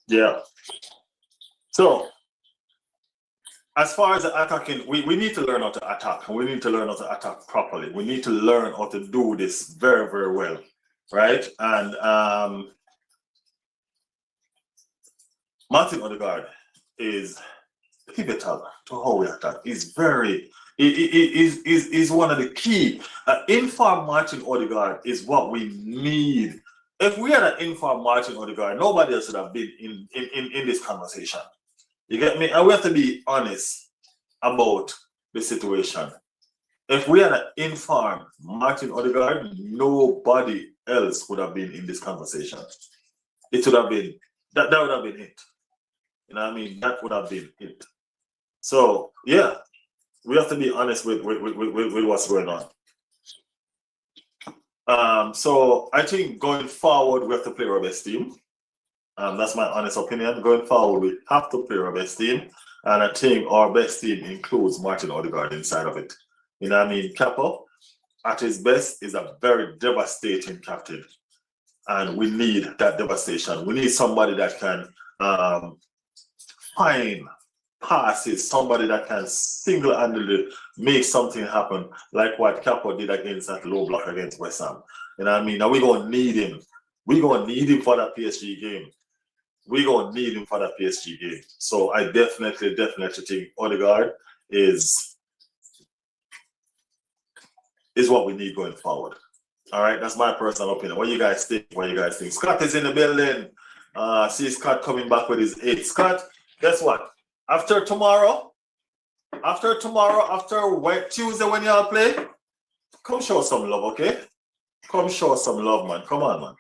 Yeah. So as far as the attacking, we need to learn how to attack, and we need to learn how to attack properly. We need to learn how to do this very, very well, right? And Martin Odegaard is pivotal to how we attack. He's very, is one of the key. Informed Martin Odegaard is what we need. If we had an informed Martin Odegaard, nobody else would have been in this conversation. You get me? And we have to be honest about the situation. If we had an informed Martin Odegaard, nobody else would have been in this conversation. It would have been, that would have been it. You know what I mean? That would have been it. So, yeah, we have to be honest with what's going on. So I think going forward, we have to play our best team. That's my honest opinion. Going forward, we have to play our best team. And I think our best team includes Martin Odegaard inside of it. You know what I mean? Capo, at his best, is a very devastating captain. And we need that devastation. We need somebody that can find passes, somebody that can single-handedly make something happen, like what Capo did against that low block against West Ham. You know what I mean? Now we're going to need him. We're going to need him for that PSG game. We're going to need him for that PSG game. So I definitely think Odegaard is what we need going forward. All right, that's my personal opinion. What do you guys think? Scott is in the building. See Scott coming back with his 8. Scott, guess what? After tomorrow, Tuesday when y'all play, come show some love, okay? Come show some love, man. Come on, man.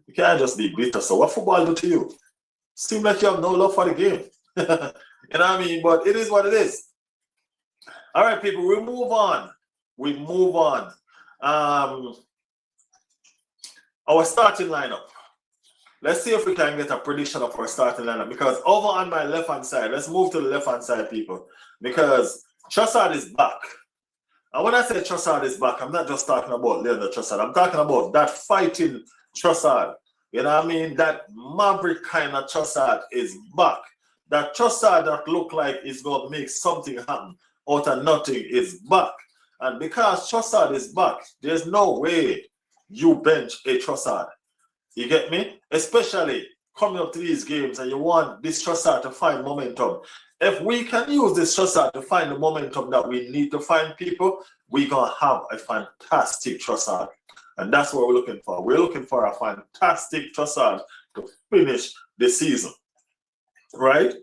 You can't just be bitter. So what football do to you? Seems like you have no love for the game. You know what I mean? But it is what it is. All right, people, we move on. Our starting lineup. Let's see if we can get a prediction of our starting lineup, because over on my left-hand side, let's move to the left-hand side, people, because Trossard is back. And when I say Trossard is back, I'm not just talking about Leandro Trossard. I'm talking about that fighting Trossard. You know what I mean? That maverick kind of Trossard is back. That Trossard that look like is going to make something happen out of nothing is back. And because Trossard is back, there's no way you bench a Trossard. You get me? Especially coming up to these games and you want this Trossard to find momentum. If we can use this Trossard to find the momentum that we need to find, people, we're going to have a fantastic Trossard. And that's what we're looking for. We're looking for a fantastic Trossard to finish the season. Right?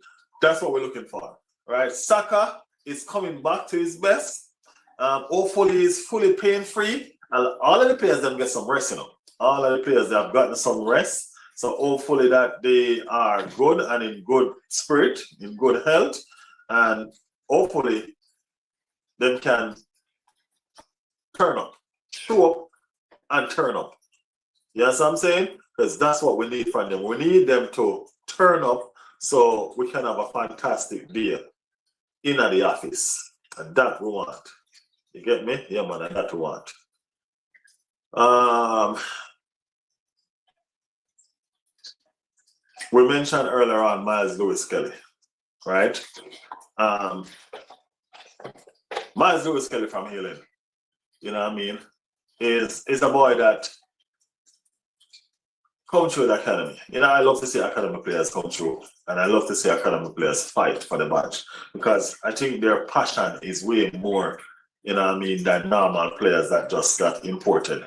That's what we're looking for. Right? Saka is coming back to his best. Hopefully he's fully pain-free. And all of the players them get some rest, you know. All of the players they have gotten some rest. So hopefully that they are good and in good spirit, in good health. And hopefully they can turn up, show up and turn up. You know what I'm saying? Because that's what we need from them. We need them to turn up so we can have a fantastic day. in the office. And that we want. You get me? Yeah, man, and that we want. We mentioned earlier on Miles Lewis Kelly, right? Miles Lewis Kelly from Healing, you know what I mean, is a boy that come through the academy. You know, I love to see academy players come through, and I love to see academy players fight for the badge, because I think their passion is way more, you know what I mean, than normal players that just got imported.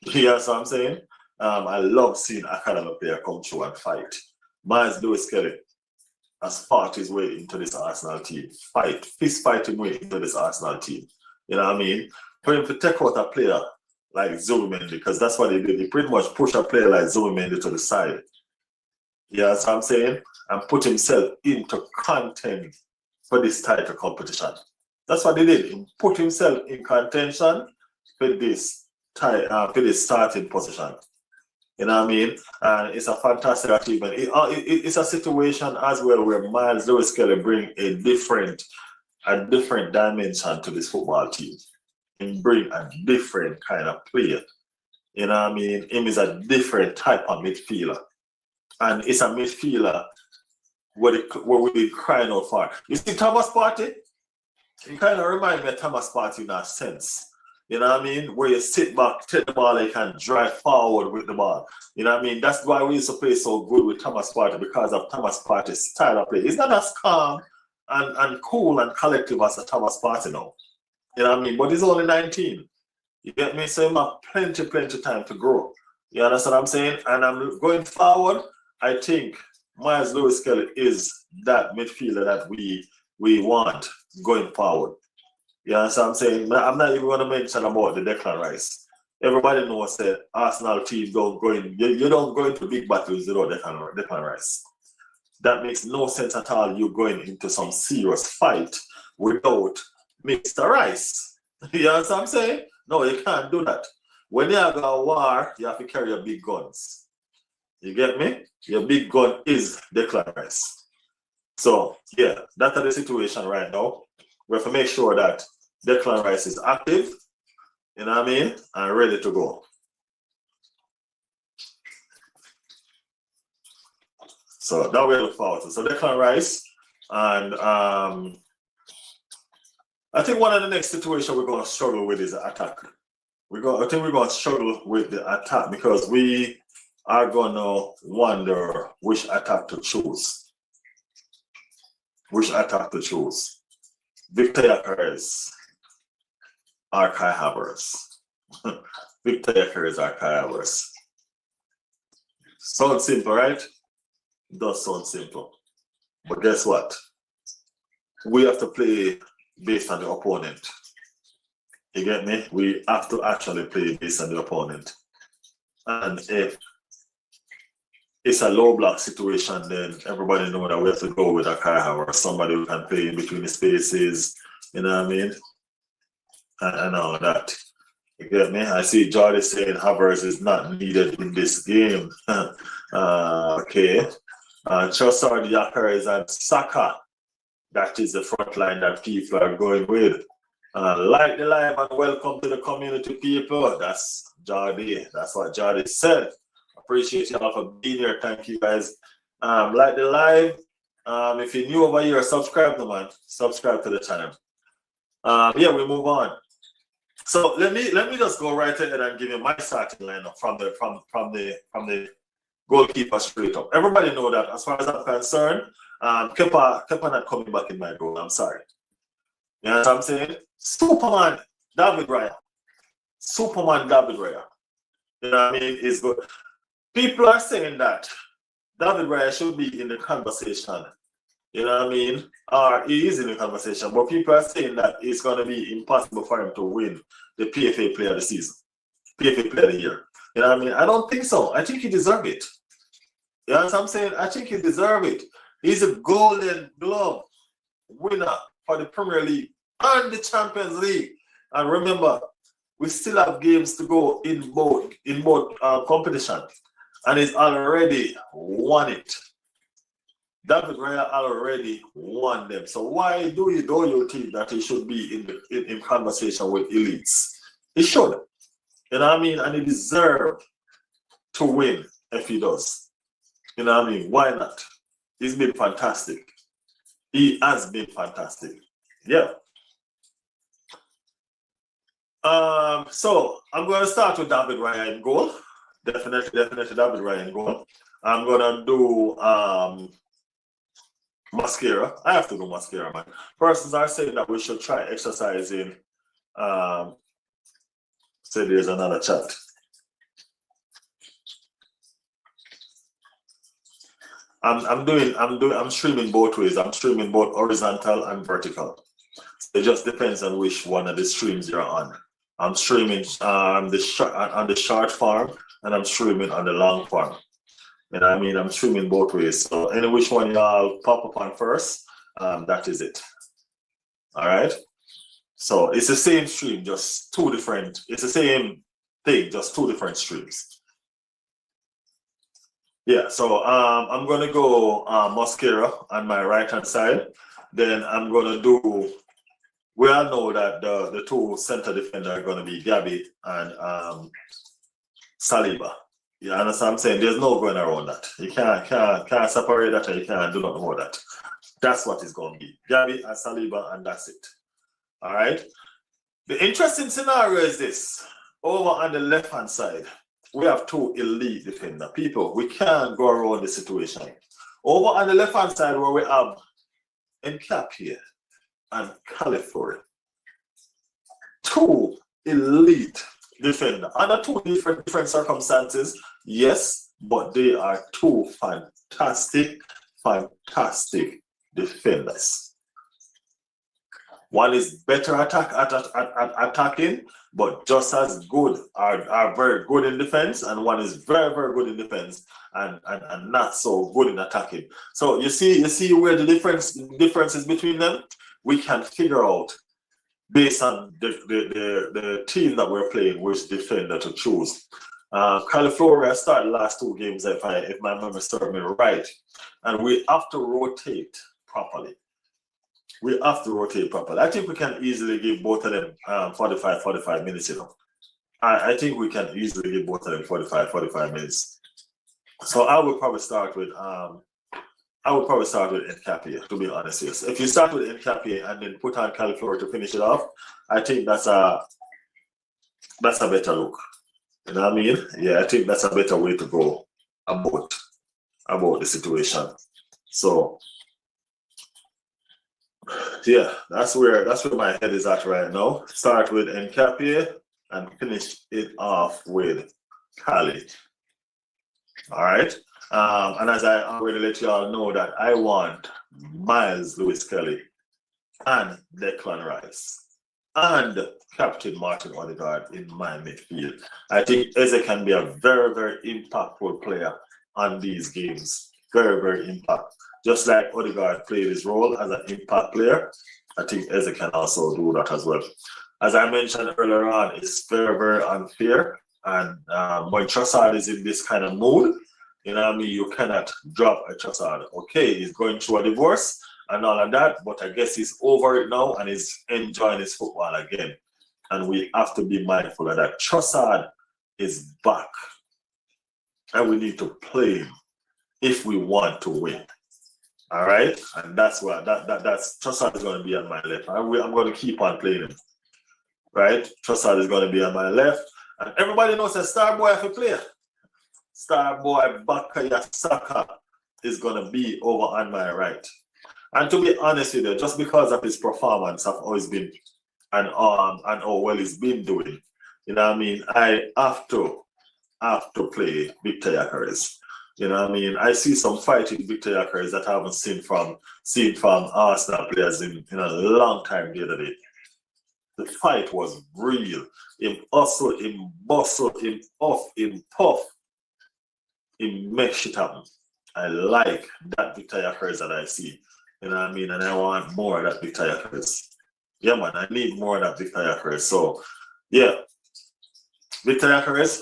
You know what I'm saying? I love seeing academy player come through and fight. Miles Lewis Kelly has fought his way into this Arsenal team. Fist fighting way into this Arsenal team. You know what I mean? For him to take out a player like Zubimendi, because that's what he did. He pretty much pushed a player like Zubimendi to the side. You know what I'm saying? And put himself into contention for this title competition. That's what he did. He put himself in contention for this starting position. You know what I mean? And it's a fantastic achievement. It's a situation as well where Miles Lewis Kelly bring a different dimension to this football team. He bring a different kind of player. You know what I mean? Him is a different type of midfielder. And it's a midfielder where we crying out for. You see Thomas Partey? He kind of remind me of Thomas Partey in that sense. You know what I mean? Where you sit back, take the ball, and you can drive forward with the ball. You know what I mean? That's why we used to play so good with Thomas Partey, because of Thomas Partey's style of play. He's not as calm and cool and collective as a Thomas Partey now. You know what I mean? But he's only 19. You get me? So he have plenty time to grow. You understand what I'm saying? And I'm going forward, I think Miles Lewis Kelly is that midfielder that we want going forward. You understand what I'm saying? I'm not even going to mention about the Declan Rice. Everybody knows that Arsenal team don't go in. You don't go into big battles without Declan Rice. That makes no sense at all. You going into some serious fight without Mr. Rice. You understand what I'm saying? No, you can't do that. When you have a war, you have to carry your big guns. You get me? Your big gun is Declan Rice. So, yeah, that's the situation right now. We have to make sure that Declan Rice is active, you know what I mean, and ready to go. So that we look forward to. So Declan Rice, and I think one of the next situations we're going to struggle with is the attack. I think we're going to struggle with the attack, because we are going to wonder which attack to choose. Which attack to choose. Victor Gyökeres or Kai Havertz. Victor Gyökeres or Kai Havertz. Sounds simple, right? It does sound simple. But guess what? We have to play based on the opponent. You get me? We have to actually play based on the opponent. And if it's a low block situation, then everybody knows that we have to go with a Kai Havertz, somebody who can play in between the spaces, you know what I mean? And all that. You get me? I see Jordy saying Havertz is not needed in this game. Okay. Trossard, Gyökeres, and Saka. That is the front line that people are going with. Like the live and welcome to the community, people. That's Jordy. That's what Jordy said. Appreciate you all for being here. Thank you, guys. Like the live. If you're new over here, subscribe to man. Subscribe to the channel. Yeah, we move on. So let me just go right ahead and give you my starting lineup from the goalkeeper straight up. Everybody know that as far as I'm concerned, Kepa not coming back in my goal. I'm sorry. You know what I'm saying? Superman David Raya. Superman David Raya. You know what I mean? Is good. People are saying that David Raya should be in the conversation. You know what I mean? Or he is in the conversation, but people are saying that it's going to be impossible for him to win the PFA Player of the Season, PFA Player of the Year. You know what I mean? I don't think so. I think he deserves it. You know what I'm saying? I think he deserves it. He's a Golden Glove winner for the Premier League and the Champions League. And remember, we still have games to go in both competition, and he's already won it. David Raya already won them. So why do you think that he should be in conversation with elites? He should. You know what I mean? And he deserves to win if he does. You know what I mean? Why not? He's been fantastic. He has been fantastic. Yeah. So I'm going to start with David Raya in goal. Definitely David Raya in goal. I'm going to do Mascara. I have to do Mascara, man. Persons are saying that we should try exercising. Say there's another chat. I'm streaming both ways. I'm streaming both horizontal and vertical. It just depends on which one of the streams you're on. I'm streaming on the short form, and I'm streaming on the long form. You know what I mean? I'm streaming both ways. So any which one y'all pop up on first, that is it. All right. So it's the same stream, just two different. It's the same thing, just two different streams. Yeah. So I'm gonna go Mascara on my right hand side. Then I'm gonna do. We all know that the two center defenders are gonna be Gabby and Saliba. You understand what I'm saying? There's no going around that. You can't separate that, and you can't do nothing about that. That's what it's going to be. Gabby and Saliba, and that's it. All right? The interesting scenario is this. Over on the left-hand side, we have two elite defenders. People, we can't go around the situation. Over on the left-hand side, where we have Nkapie and Califor. Two elite defender under two different circumstances, yes, but they are two fantastic defenders. One is better at attacking, but just as good, are very good in defense, and one is very good in defense and not so good in attacking. So you see where the difference is between them. We can figure out based on the team that we're playing, which defender to choose. California started the last two games, if my memory serves me right, and we have to rotate properly. I think we can easily give both of them 45 minutes. You know, I think we can easily give both of them 45 minutes. So I would probably start with Nkapie, to be honest. Yes. If you start with Nkapie and then put on Califor to finish it off, I think that's a better look. You know what I mean? Yeah, I think that's a better way to go about the situation. So yeah, that's where my head is at right now. Start with Nkapie and finish it off with Cali. All right. And as I already let you all know that I want Miles Lewis Kelly and Declan Rice and Captain Martin Odegaard in my midfield. I think Eze can be a very impactful player on these games. Very impactful. Just like Odegaard played his role as an impact player, I think Eze can also do that as well. As I mentioned earlier on, it's very unfair. And when Trossard is in this kind of mood, you know what I mean, you cannot drop a Trossard. Okay, he's going through a divorce and all of that, but I guess he's over it now and he's enjoying his football again. And we have to be mindful of that. Trossard is back. And we need to play him if we want to win. All right? And that's what that's Trossard is going to be on my left. I'm going to keep on playing him. Right? Trossard is going to be on my left. And everybody knows that Starboy have a player. Starboy Bakaya Saka is going to be over on my right. And to be honest with you, just because of his performance, I've always been and how well he's been doing, you know what I mean? I have to play Victor Gyökeres. You know what I mean? I see some fighting Victor Gyökeres that I haven't seen from Arsenal players in a long time the other day. The fight was real. Him hustle, him bustle, him off, him puff. Him make shit happen. I like that Victor Gyökeres that I see. You know what I mean? And I want more of that Victor Gyökeres. Yeah, man, I need more of that Victor Gyökeres. So, yeah. Victor Gyökeres,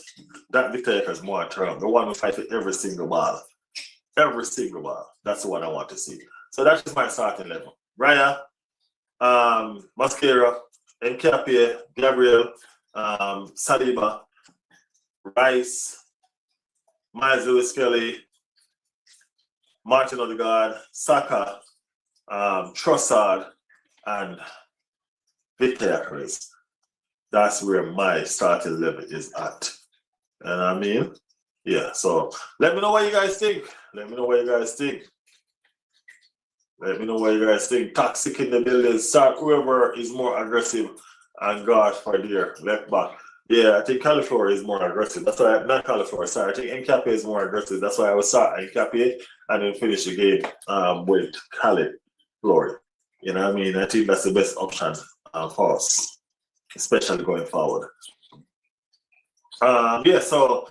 that Victor Gyökeres more term. The one who fights for every single ball. Every single ball. That's what I want to see. So that is my starting level. Raya, Mosquera, Nkapie, Gabriel, Saliba, Rice, Miles Lewis Kelly, Martin Odegaard, Saka, Trossard, and Victor Cruz. That's where my starting level is at. And I mean, yeah, so let me know what you guys think. Let me know what you guys think. Let me know what you guys think. Toxic in the building. Start whoever is more aggressive and guard for their left back. Yeah, I think Cauliflower is more aggressive. That's why, not Cauliflower, sorry. I think Nkapie is more aggressive. That's why I would start Nkapie and then finish the game with Cauliflower. You know what I mean? I think that's the best option for us, especially going forward. Yeah, so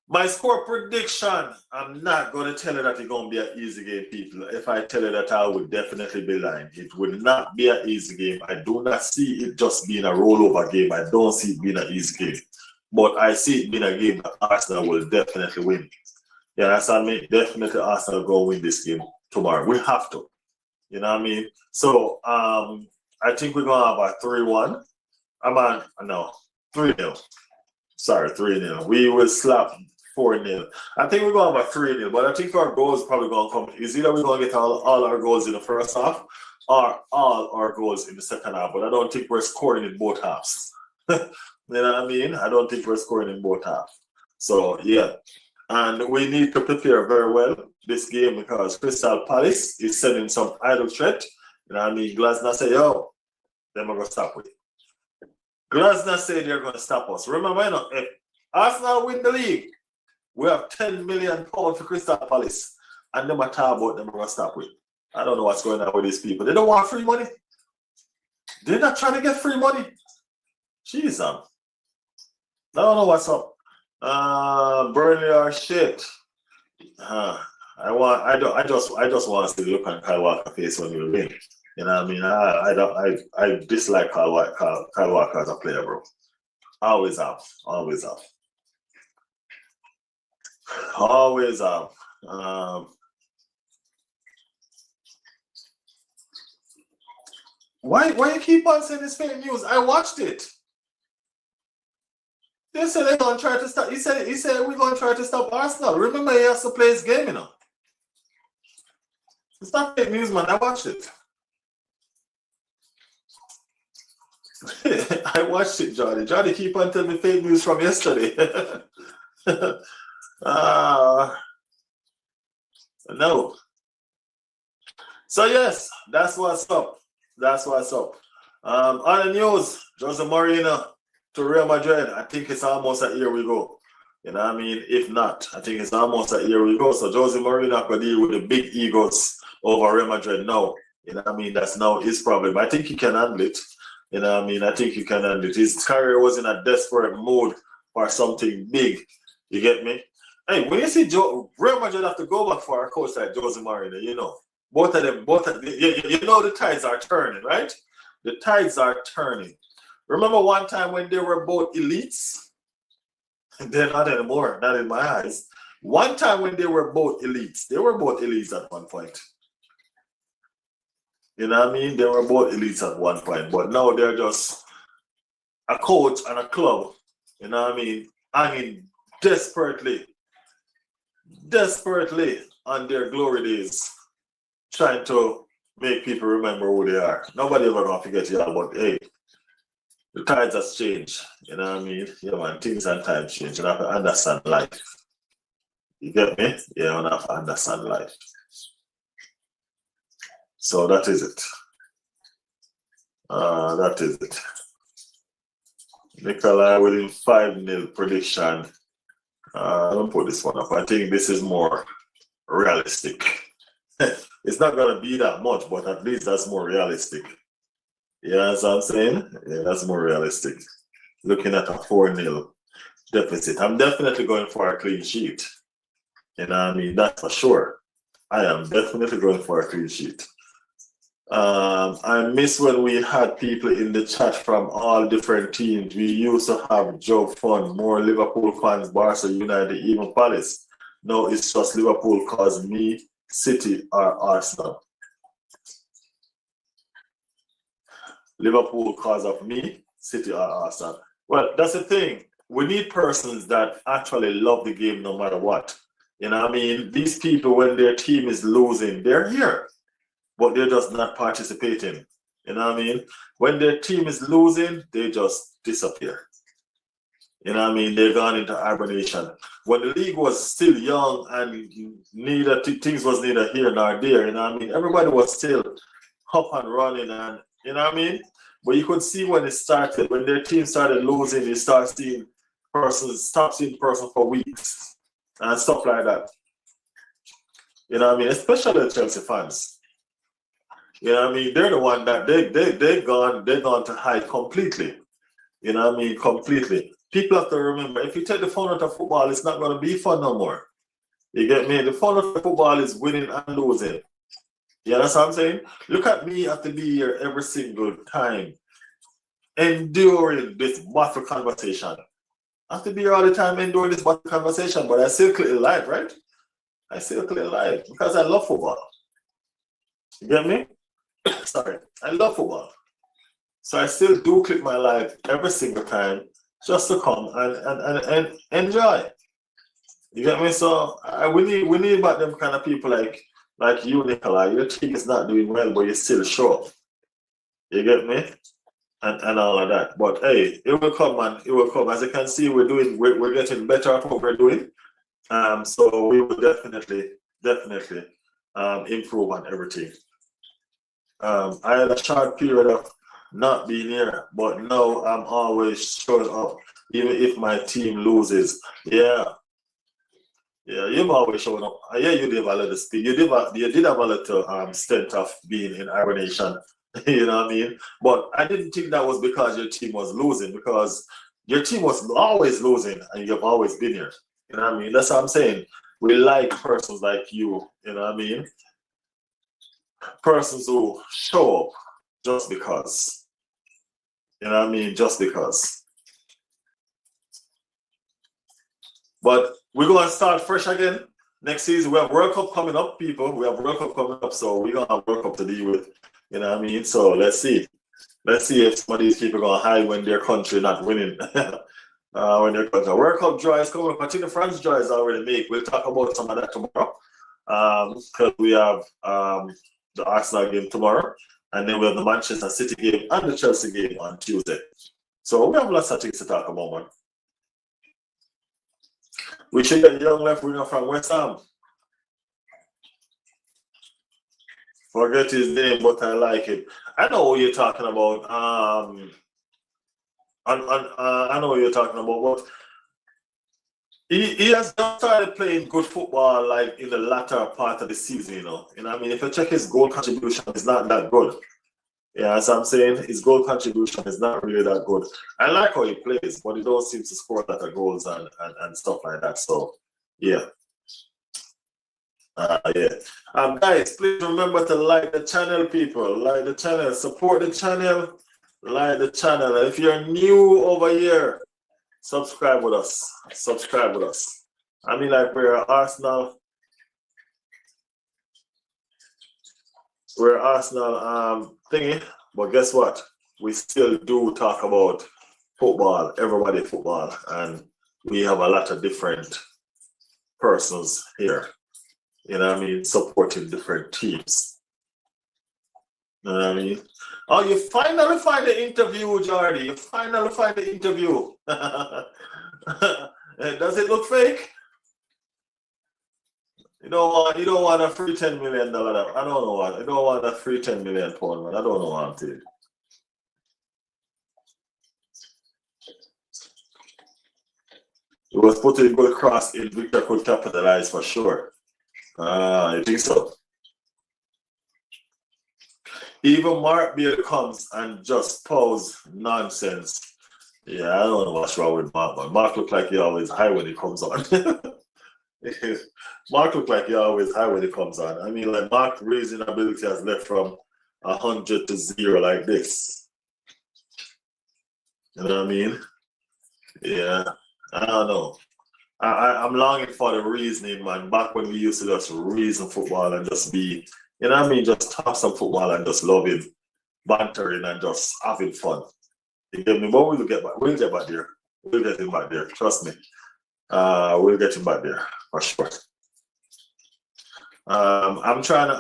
my score prediction, I'm not going to tell you that it's going to be an easy game, people. If I tell you that, I would definitely be lying. It would not be an easy game. I do not see it just being a rollover game. I don't see it being an easy game. But I see it being a game that Arsenal will definitely win. You understand me? Definitely Arsenal will go win this game tomorrow. We have to. You know what I mean? So I think we're going to have a 3-1. No, 3-0. Sorry, 3-0. We will slap 4-0. I think we're going to have a 3-0, but I think our goals probably going to come. It's either we're going to get all our goals in the first half or all our goals in the second half, but I don't think we're scoring in both halves. You know what I mean? I don't think we're scoring in both halves. So, yeah. And we need to prepare very well this game because Crystal Palace is sending some idle threat. You know what I mean? Glasner say, yo, they're going to stop with it. Glasner said they're going to stop us. Remember, you know, if Arsenal win the league, we have £10 million for Crystal Palace. And them are talking about them going to stop with. I don't know what's going on with these people. They don't want free money. They're not trying to get free money. Jeez, I don't know what's up. Burnley are shit. I just want to see the look on Kyle Walker's face when we win. You know what I mean? I dislike Kyle Walker as a player, bro. Always have. Always have. Always have. Why you keep on saying this fake news? I watched it. They said they're gonna try to stop. He said we're gonna try to stop Arsenal. Remember, he has to play his game, you know. It's not fake news, man. I watched it. I watched it, Johnny. Johnny keep on telling me fake news from yesterday. No. So yes, that's what's up. That's what's up. On the news, Jose Mourinho to Real Madrid. I think it's almost a year we go. You know what I mean? If not, I think it's almost a year we go. So Jose Mourinho could deal with the big egos over Real Madrid now. You know what I mean? That's now his problem. I think he can handle it. You know what I mean? I think he can handle it. His career was in a desperate mood for something big. You get me? Hey, when you see Real Madrid have to go back for a coach like Jose Mourinho, you know, both of them, you know the tides are turning, right? The tides are turning. Remember one time when they were both elites? They're not anymore, not in my eyes. One time when they were both elites at one point. You know what I mean? They were both elites at one point, but now they're just a coach and a club. You know what I mean? Hanging desperately on their glory days, trying to make people remember who they are. Nobody ever gonna forget you, but hey, the tides has changed. You know what I mean? Yeah, man, things and times change. You have to understand life. You get me? Yeah, you have to understand life. So that is it. That is it. Nikolai within 5-0 prediction. Don't put this one up. I think this is more realistic. It's not going to be that much, but at least that's more realistic. You know what I'm saying? Yeah, that's more realistic. Looking at a 4-0 deficit. I'm definitely going for a clean sheet. You know what I mean? That's for sure. I am definitely going for a clean sheet. I miss when we had people in the chat from all different teams. We used to have Joe Fun, more Liverpool fans, Barca, United, even Palace. No, it's just Liverpool cause me, City or Arsenal. Liverpool cause of me, City or Arsenal. Well, that's the thing. We need persons that actually love the game no matter what. You know what I mean? These people, when their team is losing, they're here, but they're just not participating. You know what I mean? When their team is losing, they just disappear. You know what I mean? They're gone into hibernation. When the league was still young and neither things was neither here nor there, you know what I mean? Everybody was still up and running, and you know what I mean? But you could see when it started, when their team started losing, you start seeing stop seeing person for weeks and stuff like that. You know what I mean? Especially the Chelsea fans. You know what I mean? They're the one that they're gone to hide completely. You know what I mean? Completely. People have to remember, if you take the fun out of football, it's not going to be fun no more. You get me? The fun of football is winning and losing. You understand what I'm saying? Look at me, have to be here every single time, enduring this battle conversation. I have to be here all the time enduring this battle conversation, but I still click live, right? I still click live because I love football. You get me? Sorry, I love football. So I still do click my live every single time just to come and enjoy. You get me? So we need about them kind of people like you, Nicola. Your team is not doing well, but you still show up. You get me? And all of that. But hey, it will come, man. It will come. As you can see, we're getting better at what we're doing. So we will definitely improve on everything. I had a short period of not being here, but now I'm always showing up, even if my team loses. Yeah, you've always shown up. Yeah, you did have a little speed. You did have a little stint of being in hibernation. You know what I mean? But I didn't think that was because your team was losing, because your team was always losing and you've always been here. You know what I mean? That's what I'm saying. We like persons like you know what I mean? Persons who show up just because. You know what I mean? Just because. But we're going to start fresh again next season. We have World Cup coming up, people. We have World Cup coming up, so we're going to have World Cup to deal with. You know what I mean? So let's see. Let's see if some of these people are going to hide when their country not winning. When their country. World Cup draw is coming up. I think the France draw is already made. We'll talk about some of that tomorrow. Because we have the Arsenal game tomorrow. And then we have the Manchester City game and the Chelsea game on Tuesday. So we have lots of things to talk about, man. We should get a young left winger from West Ham. Forget his name, but I like it. I know what you're talking about. I know what you're talking about, but he has just started playing good football like in the latter part of the season, you know. You know what I mean? If you check his goal contribution, it's not that good. Yeah, as I'm saying, his goal contribution is not really that good. I like how he plays, but he don't seem to score a lot of goals and stuff like that. So, yeah. Guys, please remember to like the channel, people. Like the channel, support the channel, like the channel. And if you're new over here, subscribe with us. Subscribe with us. I mean, like we're Arsenal. We're Arsenal thingy, but guess what? We still do talk about football, everybody football, and we have a lot of different persons here. You know what I mean? Supporting different teams. You know what I mean? Oh, you finally find the interview, Jordy. You finally find the interview. Does it look fake? You don't want a free $10 million. I don't know what. I don't want a free £10 million, man. I don't know what to. It was put a good cross in Victor could capitalize for sure. I think so. Even Mark Beard comes and just pose nonsense. Yeah, I don't know what's wrong with Mark, but Mark looks like he always high when he comes on. Mark looks like he always high when he comes on. I mean, like Mark raising ability has left from 100 to 0 like this. You know what I mean? Yeah, I don't know. I'm longing for the reasoning, man. Back when we used to just reason football and just be, you know what I mean, just talk some football and just loving, bantering and just having fun. You get me? But we'll get back. We'll get back there. We'll get him back there. Trust me. We'll get him back there for sure. I'm trying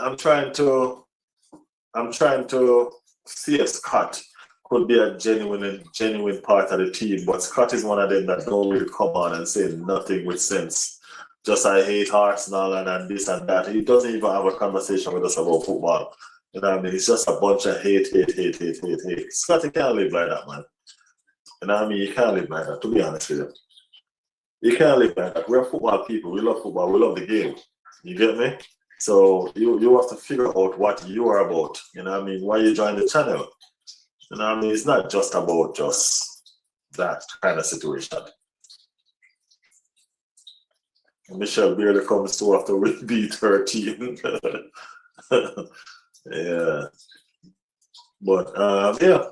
to see if Scott could be a genuine part of the team, but Scott is one of them that don't really come on and say nothing with sense. Just I hate Arsenal and this and that. He doesn't even have a conversation with us about football. You know what I mean? It's just a bunch of hate. Scotty can't live like that, man. You know what I mean? You can't live like that, to be honest with you. You can't live like that. We're football people. We love football. We love the game. You get me? So you have to figure out what you are about. You know what I mean? Why you join the channel. You know what I mean? It's not just about just that kind of situation. Michelle barely comes to after we beat her team. Yeah. But yeah.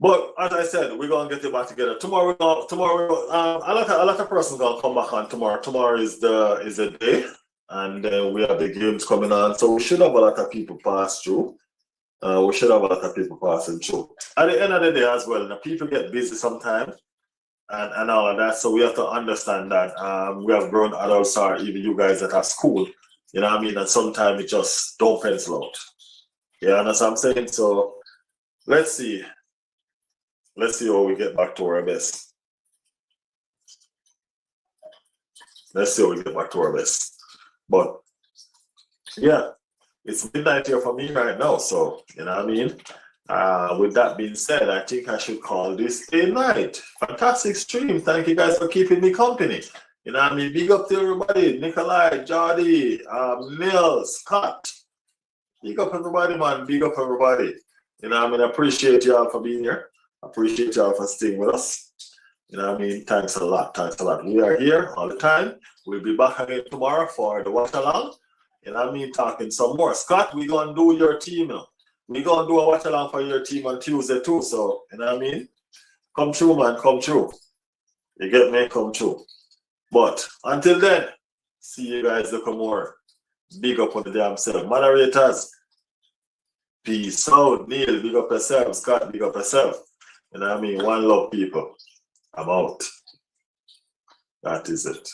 But as I said, we're gonna get it back together tomorrow. A lot of persons gonna come back on tomorrow. Tomorrow is the day, and then we have the games coming on. So we should have a lot of people pass through. We should have a lot of people passing through. At the end of the day as well, the people get busy sometimes and all of that. So we have to understand that we have grown adults, or even you guys that are school, you know what I mean? And sometimes it just don't pencil out. Yeah, that's what I'm saying. So let's see. Let's see how we get back to our best. Let's see how we get back to our best. But yeah, it's midnight here for me right now. So, you know what I mean? With that being said, I think I should call this a night. Fantastic stream. Thank you guys for keeping me company. You know what I mean? Big up to everybody. Nikolai, Jordi, Mills, Scott. Big up everybody, man. Big up everybody. You know what I mean? I appreciate y'all for being here. Appreciate y'all for staying with us. You know what I mean? Thanks a lot. Thanks a lot. We are here all the time. We'll be back again tomorrow for the watch along. You know what I mean? Talking some more. Scott, we're going to do your team. You know? We're going to do a watch along for your team on Tuesday too. So, you know what I mean? Come true, man. Come true. You get me? Come true. But until then, see you guys look more. Big up on the damn self. Moderators, peace out. Neil, big up yourself. Scott, big up yourself. You know what I mean? One love, people. I'm out. That is it.